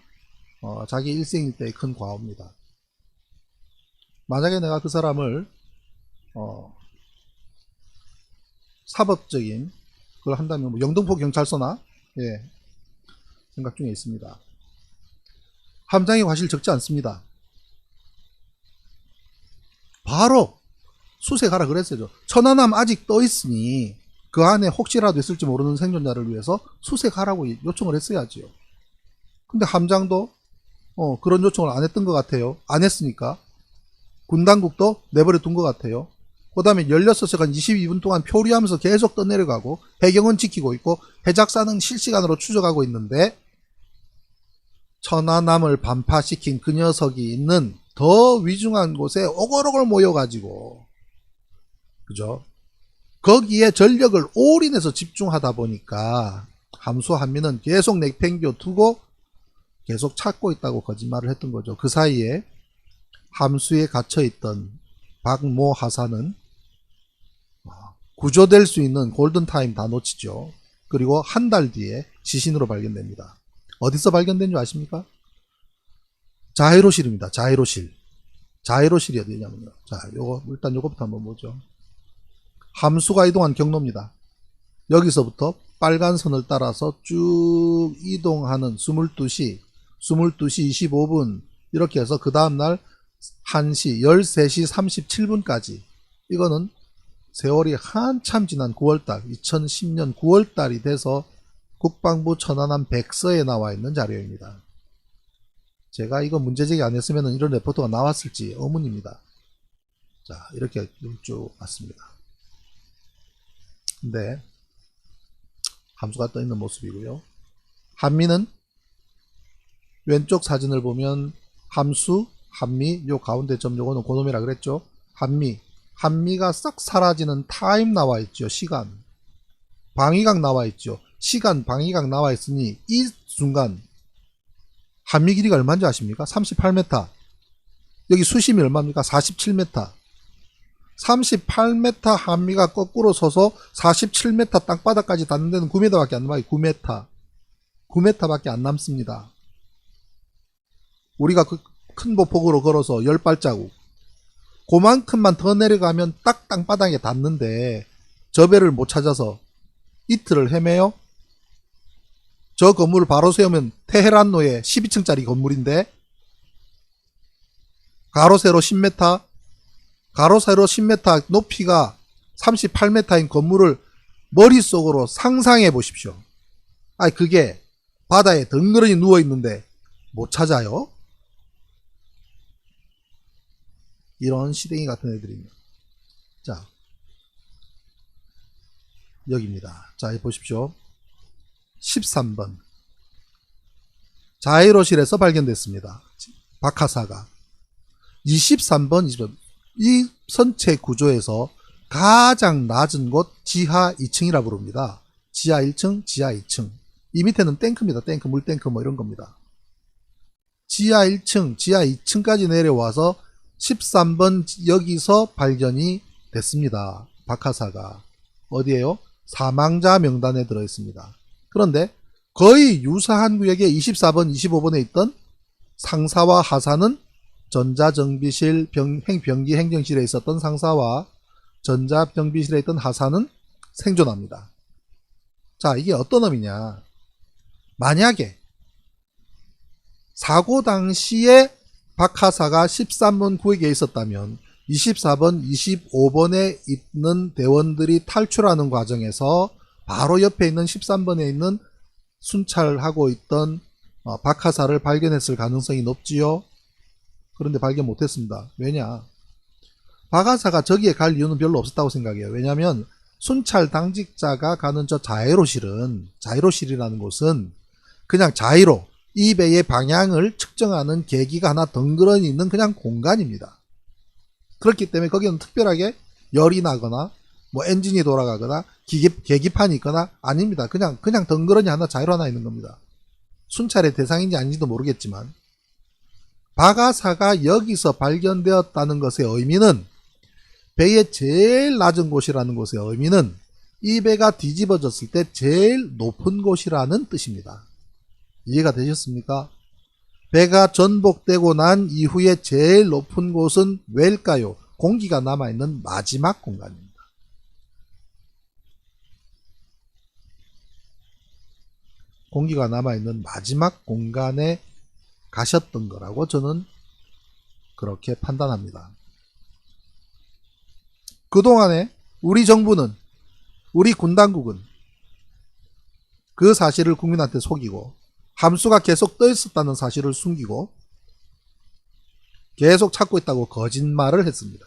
자기 일생일대의 큰 과오입니다. 만약에 내가 그 사람을 사법적인 그걸 한다면 뭐 영등포 경찰서나 생각 중에 있습니다. 함장의 과실 적지 않습니다. 바로 수색하라 그랬어요. 천안함 아직 떠있으니 그 안에 혹시라도 있을지 모르는 생존자를 위해서 수색하라고 요청을 했어야지요. 근데 함장도 그런 요청을 안 했던 것 같아요. 안 했으니까 군당국도 내버려 둔 것 같아요. 그 다음에 16시간 22분 동안 표류하면서 계속 떠내려가고 해경은 지키고 있고 해작사는 실시간으로 추적하고 있는데 천안함을 반파시킨 그 녀석이 있는 더 위중한 곳에 오글오글 모여가지고 그죠? 거기에 전력을 올인해서 집중하다 보니까 함수한미는 계속 내팽겨 두고 계속 찾고 있다고 거짓말을 했던 거죠. 그 사이에 함수에 갇혀있던 박모 하사는 구조될 수 있는 골든타임 다 놓치죠. 그리고 한 달 뒤에 시신으로 발견됩니다. 어디서 발견된 줄 아십니까? 자해로실입니다. 자해로실. 자해로실이 어디냐면요. 자, 일단 요거부터 한번 보죠. 함수가 이동한 경로입니다. 여기서부터 빨간 선을 따라서 쭉 이동하는 22시 25분 이렇게 해서 그 다음날 1시 13시 37분까지 이거는 세월이 한참 지난 9월달 2010년 9월달이 돼서 국방부 천안함 백서에 나와 있는 자료입니다. 제가 이거 문제제기 안 했으면 이런 레포트가 나왔을지 의문입니다. 자, 이렇게 쭉 왔습니다. 근데 함수가 떠있는 모습이고요. 한미는 왼쪽 사진을 보면 함수, 한미, 요 가운데 점 요거는 고놈이라 그랬죠. 한미가 싹 사라지는 타임 나와 있죠. 시간. 방위각 나와 있죠. 시간, 방위각 나와 있으니 이 순간 한미 길이가 얼마인지 아십니까? 38m. 여기 수심이 얼마입니까? 47m. 38m 한미가 거꾸로 서서 47m 땅바닥까지 닿는 데는 9m밖에 안 남아요. 9m. 9m밖에 안 남습니다. 우리가 그 큰 보폭으로 걸어서 10발자국. 그만큼만 더 내려가면 딱 땅바닥에 닿는데 저 배를 못 찾아서 이틀을 헤매요? 저 건물을 바로 세우면 테헤란로에 12층짜리 건물인데 가로 세로 10m 가로 세로 10m 높이가 38m인 건물을 머릿속으로 상상해 보십시오. 아니 그게 바다에 덩그러니 누워 있는데 못 찾아요? 이런 시댕이 같은 애들이면 자 여기입니다. 자 보십시오. 13번 자해로실에서 발견됐습니다. 박하사가 23번 이 선체 구조에서 가장 낮은 곳 지하 2층이라 부릅니다. 지하 1층, 지하 2층. 이 밑에는 탱크입니다. 탱크, 물탱크 뭐 이런 겁니다. 지하 1층, 지하 2층까지 내려와서 13번 여기서 발견이 됐습니다. 박하사가. 어디에요? 사망자 명단에 들어있습니다. 그런데 거의 유사한 구역에 24번, 25번에 있던 상사와 하사는 전자정비실 병기 행정실에 있었던 상사와 전자정비실에 있던 하사는 생존합니다. 자, 이게 어떤 의미냐. 만약에 사고 당시에 박하사가 13번 구역에 있었다면 24번, 25번에 있는 대원들이 탈출하는 과정에서 바로 옆에 있는 13번에 있는 순찰하고 있던 박하사를 발견했을 가능성이 높지요. 그런데 발견 못했습니다. 왜냐? 박하사가 저기에 갈 이유는 별로 없었다고 생각해요. 왜냐하면 순찰 당직자가 가는 저 자이로실이라는 곳은 그냥 자이로, 이 배의 방향을 측정하는 계기가 하나 덩그러니 있는 그냥 공간입니다. 그렇기 때문에 거기는 특별하게 열이 나거나 뭐 엔진이 돌아가거나 계기판이 있거나 아닙니다. 그냥 덩그러니 하나 자이로 하나 있는 겁니다. 순찰의 대상인지 아닌지도 모르겠지만 박하사가 여기서 발견되었다는 것의 의미는, 배의 제일 낮은 곳이라는 곳의 의미는 이 배가 뒤집어졌을 때 제일 높은 곳이라는 뜻입니다. 이해가 되셨습니까? 배가 전복되고 난 이후에 제일 높은 곳은 왜일까요? 공기가 남아있는 마지막 공간입니다. 공기가 남아있는 마지막 공간에 가셨던 거라고 저는 그렇게 판단합니다. 그동안에 우리 정부는, 우리 군 당국은 그 사실을 국민한테 속이고 함수가 계속 떠 있었다는 사실을 숨기고 계속 찾고 있다고 거짓말을 했습니다.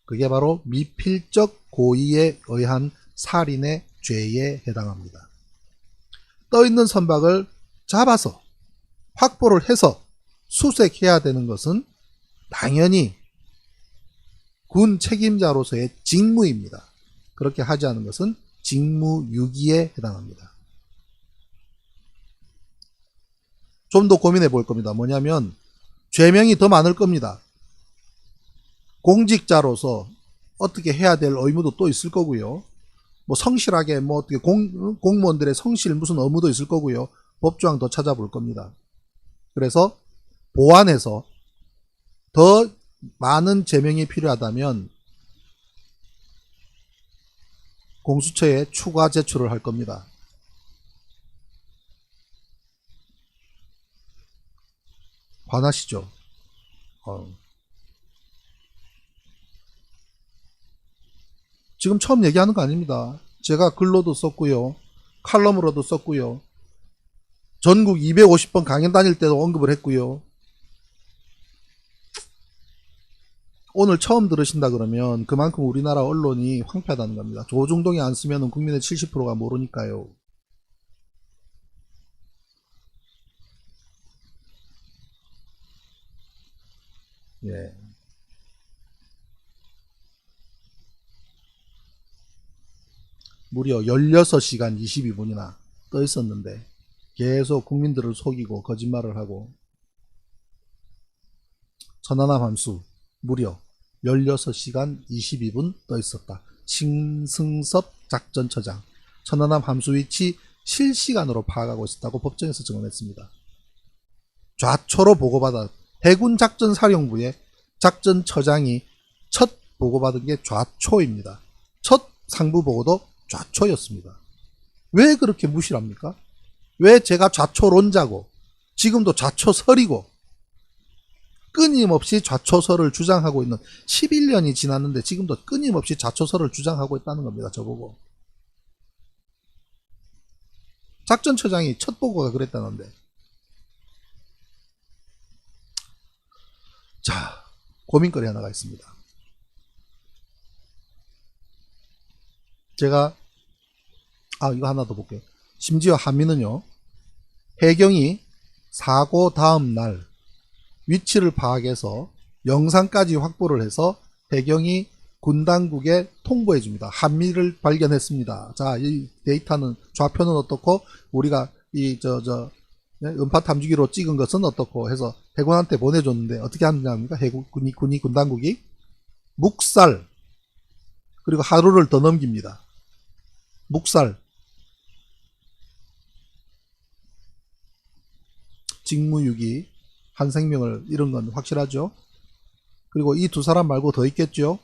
그게 바로 미필적 고의에 의한 살인의 죄에 해당합니다. 떠 있는 선박을 잡아서 확보를 해서 수색해야 되는 것은 당연히 군 책임자로서의 직무입니다. 그렇게 하지 않은 것은 직무유기에 해당합니다. 좀 더 고민해 볼 겁니다. 뭐냐면 죄명이 더 많을 겁니다. 공직자로서 어떻게 해야 될 의무도 또 있을 거고요. 뭐 성실하게 뭐 어떻게 공무원들의 성실 무슨 의무도 있을 거고요. 법조항 더 찾아볼 겁니다. 그래서 보완해서 더 많은 제명이 필요하다면 공수처에 추가 제출을 할 겁니다. 화나시죠? 지금 처음 얘기하는 거 아닙니다. 제가 글로도 썼고요. 칼럼으로도 썼고요. 전국 250번 강연 다닐 때도 언급을 했고요. 오늘 처음 들으신다 그러면 그만큼 우리나라 언론이 황폐하다는 겁니다. 조중동이 안 쓰면 국민의 70%가 모르니까요. 예. 무려 16시간 22분이나 떠 있었는데 계속 국민들을 속이고 거짓말을 하고, 천안함 함수 무려 16시간 22분 떠 있었다. 신승섭 작전처장, 천안함 함수 위치 실시간으로 파악하고 있었다고 법정에서 증언했습니다. 좌초로 보고받아 해군 작전사령부의 작전처장이 첫 보고받은 게 좌초입니다. 첫 상부보고도 좌초였습니다. 왜 그렇게 무시를 합니까? 왜 제가 좌초론자고 지금도 좌초설이고 끊임없이 좌초설을 주장하고 있는, 11년이 지났는데 지금도 끊임없이 좌초설을 주장하고 있다는 겁니다. 저보고. 작전처장이 첫 보고가 그랬다는데. 자, 고민거리 하나가 있습니다. 제가 이거 하나 더 볼게요. 심지어 한미는요, 해경이 사고 다음 날 위치를 파악해서 영상까지 확보를 해서 해경이 군 당국에 통보해 줍니다. 한미를 발견했습니다. 자, 이 데이터는, 좌표는 어떻고 우리가 이 음파 탐지기로 찍은 것은 어떻고 해서 해군한테 보내줬는데 어떻게 하느냐입니까? 군 당국이 묵살, 그리고 하루를 더 넘깁니다. 묵살, 직무유기, 한 생명을 잃은 건 확실하죠. 그리고 이 두 사람 말고 더 있겠죠.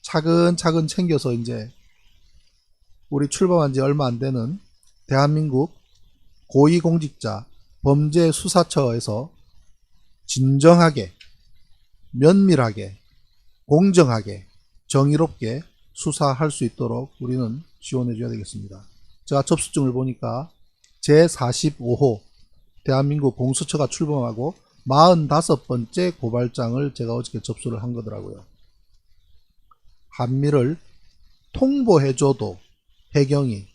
차근차근 챙겨서 이제 우리 출범한 지 얼마 안 되는 대한민국 고위공직자 범죄수사처에서 진정하게, 면밀하게, 공정하게, 정의롭게 수사할 수 있도록 우리는 지원해 줘야 되겠습니다. 제가 접수증을 보니까 제45호 대한민국 공수처가 출범하고 45번째 고발장을 제가 어저께 접수를 한 거더라고요. 한미를 통보해줘도 해경은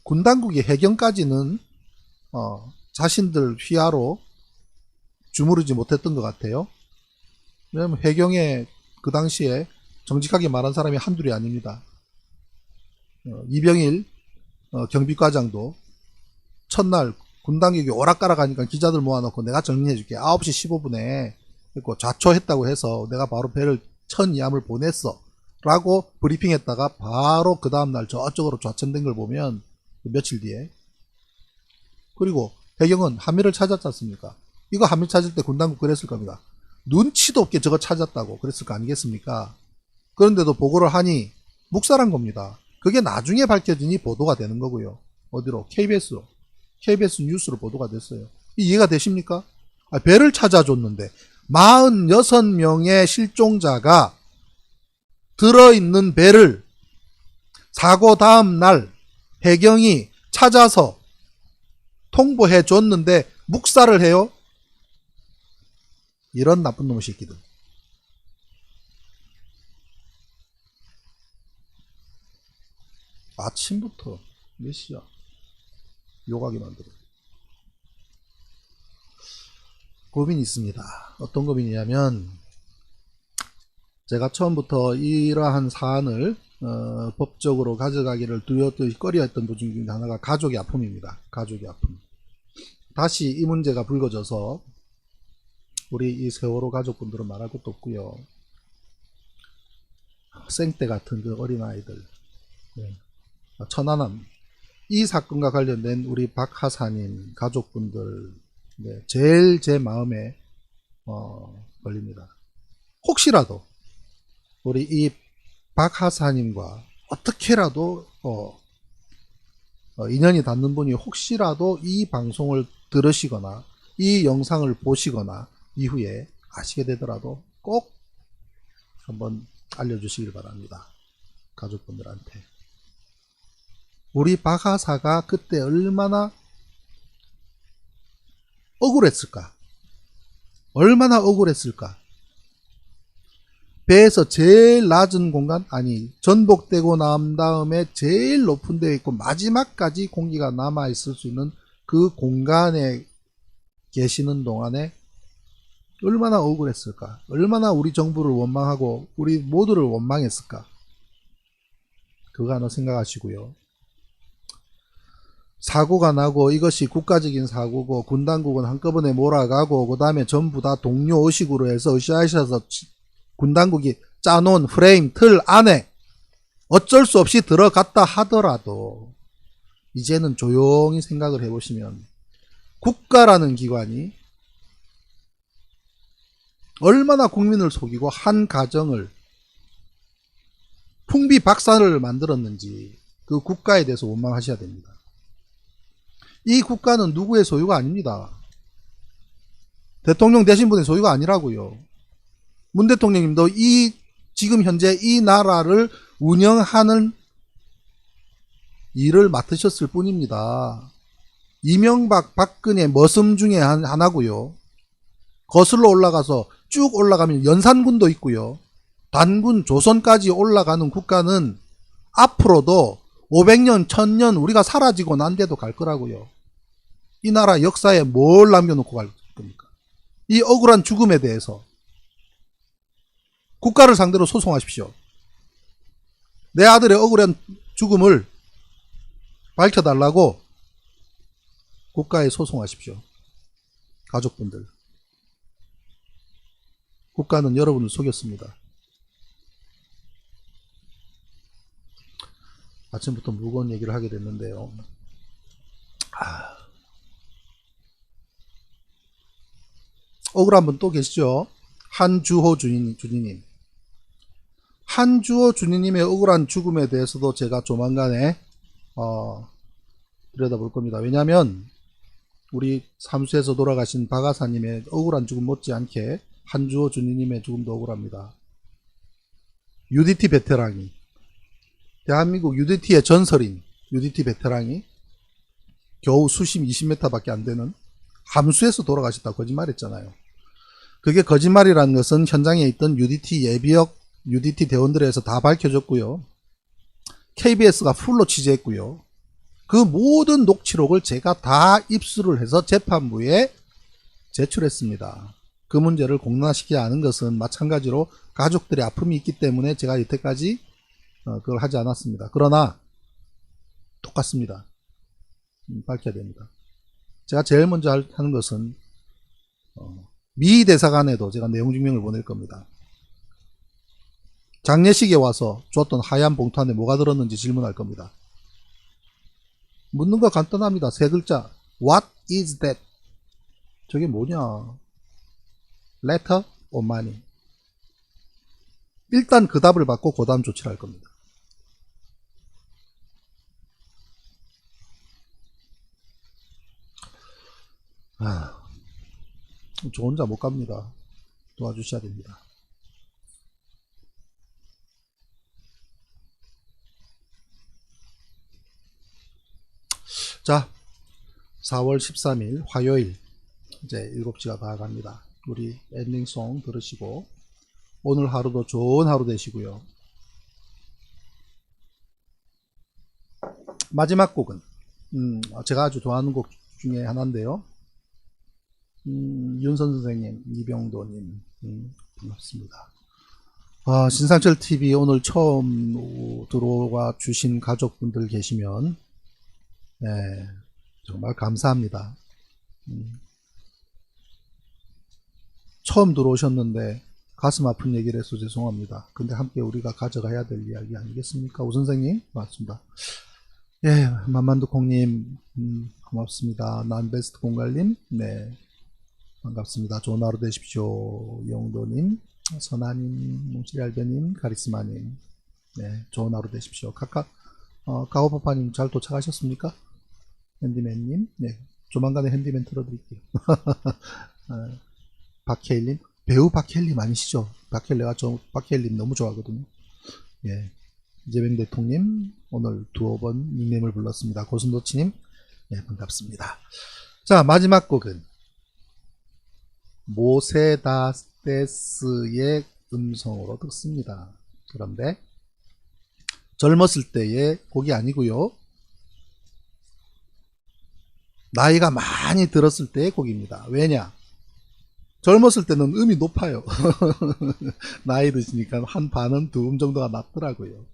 군당국이 해경까지는 자신들 휘하로 주무르지 못했던 것 같아요. 왜냐면 해경에 그 당시에 정직하게 말한 사람이 한둘이 아닙니다. 이병일 경비과장도 첫날 군당국이 오락가락 하니까 기자들 모아놓고 내가 정리해줄게 9시 15분에 했고 좌초했다고 해서 내가 바로 배를 천이함을 보냈어 라고 브리핑했다가 바로 그 다음날 저쪽으로 좌천된 걸 보면 며칠 뒤에, 그리고 해경은 한미를 찾았지 않습니까? 이거 한미 찾을 때 군당국 그랬을 겁니다. 눈치도 없게 저거 찾았다고 그랬을 거 아니겠습니까? 그런데도 보고를 하니 묵살한 겁니다. 그게 나중에 밝혀지니 보도가 되는 거고요. 어디로? KBS 뉴스로 보도가 됐어요. 이해가 되십니까? 배를 찾아줬는데 46명의 실종자가 들어있는 배를 사고 다음 날 해경이 찾아서 통보해 줬는데 묵살을 해요? 이런 나쁜 놈의 새끼들. 아침부터 몇 시야? 욕하게 만들어. 고민이 있습니다. 어떤 고민이냐면, 제가 처음부터 이러한 사안을 법적으로 가져가기를 두려웠던 꺼려했던 부분 중에 하나가 가족의 아픔입니다. 가족의 아픔. 다시 이 문제가 불거져서 우리 이 세월호 가족분들은 말할 것도 없고요. 생떼 같은 그 어린아이들, 천안함, 이 사건과 관련된 우리 박하사님 가족분들, 제일 제 마음에 걸립니다. 혹시라도 우리 이 박하사님과 어떻게라도 인연이 닿는 분이 혹시라도 이 방송을 들으시거나 이 영상을 보시거나 이후에 아시게 되더라도 꼭 한번 알려주시길 바랍니다. 가족분들한테. 우리 박하사가 그때 얼마나 억울했을까? 얼마나 억울했을까? 배에서 제일 낮은 공간, 아니 전복되고 난 다음에 제일 높은 데에 있고 마지막까지 공기가 남아 있을 수 있는 그 공간에 계시는 동안에 얼마나 억울했을까? 얼마나 우리 정부를 원망하고 우리 모두를 원망했을까? 그거 하나 생각하시고요. 사고가 나고 이것이 국가적인 사고고 군당국은 한꺼번에 몰아가고 그 다음에 전부 다 동료 의식으로 해서 으쌰으쌰해서 군당국이 짜놓은 프레임 틀 안에 어쩔 수 없이 들어갔다 하더라도 이제는 조용히 생각을 해보시면 국가라는 기관이 얼마나 국민을 속이고 한 가정을 풍비박산을 만들었는지 그 국가에 대해서 원망하셔야 됩니다. 이 국가는 누구의 소유가 아닙니다. 대통령 되신 분의 소유가 아니라고요. 문 대통령님도 지금 현재 이 나라를 운영하는 일을 맡으셨을 뿐입니다. 이명박, 박근혜 머슴 중에 하나고요. 거슬러 올라가서 쭉 올라가면 연산군도 있고요. 단군, 조선까지 올라가는 국가는 앞으로도 500년, 1000년 우리가 사라지고 난 데도 갈 거라고요. 이 나라 역사에 뭘 남겨놓고 갈 겁니까? 이 억울한 죽음에 대해서 국가를 상대로 소송하십시오. 내 아들의 억울한 죽음을 밝혀달라고 국가에 소송하십시오. 가족분들. 국가는 여러분을 속였습니다. 아침부터 무거운 얘기를 하게 됐는데요. 억울한 분 또 계시죠? 한주호 주니님. 한주호 주니님의 억울한 죽음에 대해서도 제가 조만간에 들여다볼 겁니다. 왜냐하면 우리 삼수에서 돌아가신 박하사님의 억울한 죽음 못지않게 한주호 주니님의 죽음도 억울합니다. UDT 베테랑이 대한민국 UDT의 전설인 UDT 베테랑이 겨우 수심 20m 밖에 안 되는 함수에서 돌아가셨다고 거짓말했잖아요. 그게 거짓말이라는 것은 현장에 있던 UDT 예비역 UDT 대원들에서 다 밝혀졌고요. KBS가 풀로 취재했고요. 그 모든 녹취록을 제가 다 입수를 해서 재판부에 제출했습니다. 그 문제를 공론화시키지 않은 것은 마찬가지로 가족들의 아픔이 있기 때문에 제가 여태까지 그걸 하지 않았습니다. 그러나 똑같습니다. 밝혀야 됩니다. 제가 제일 먼저 하는 것은 미 대사관에도 제가 내용 증명을 보낼 겁니다. 장례식에 와서 줬던 하얀 봉투 안에 뭐가 들었는지 질문할 겁니다. 묻는 거 간단합니다. 세 글자. What is that? 저게 뭐냐? Letter or money? 일단 그 답을 받고 그 다음 조치를 할 겁니다. 저 혼자 못 갑니다. 도와주셔야 됩니다. 자, 4월 13일 화요일 이제 7시가 다 갑니다. 우리 엔딩송 들으시고 오늘 하루도 좋은 하루 되시고요. 마지막 곡은 제가 아주 좋아하는 곡 중에 하나인데요. 윤선 선생님, 이병도님 반갑습니다. 신상철TV 오늘 처음 들어와 주신 가족분들 계시면 네, 정말 감사합니다. 처음 들어오셨는데 가슴 아픈 얘기를 해서 죄송합니다. 근데 함께 우리가 가져가야 될 이야기 아니겠습니까? 오 선생님 고맙습니다. 예, 만만두콩님 고맙습니다. 난베스트 공갈님 네 반갑습니다. 좋은 하루 되십시오. 영도님, 선아님, 뭉치리알베님, 카리스마님 네 좋은 하루 되십시오. 가오파파님 잘 도착하셨습니까? 핸디맨님 네 조만간에 핸디맨 틀어드릴게요. 박해일님 배우 박해일님 아니시죠? 박해일님 박해일님 너무 좋아하거든요. 예, 이재명 대통령 오늘 두어 번 닉네임을 불렀습니다. 고순도치님 네 반갑습니다. 자 마지막 곡은 모세다스의 음성으로 듣습니다. 그런데 젊었을 때의 곡이 아니고요. 나이가 많이 들었을 때의 곡입니다. 왜냐? 젊었을 때는 음이 높아요. 나이 드시니까 한 반음, 두 음 정도가 낮더라고요.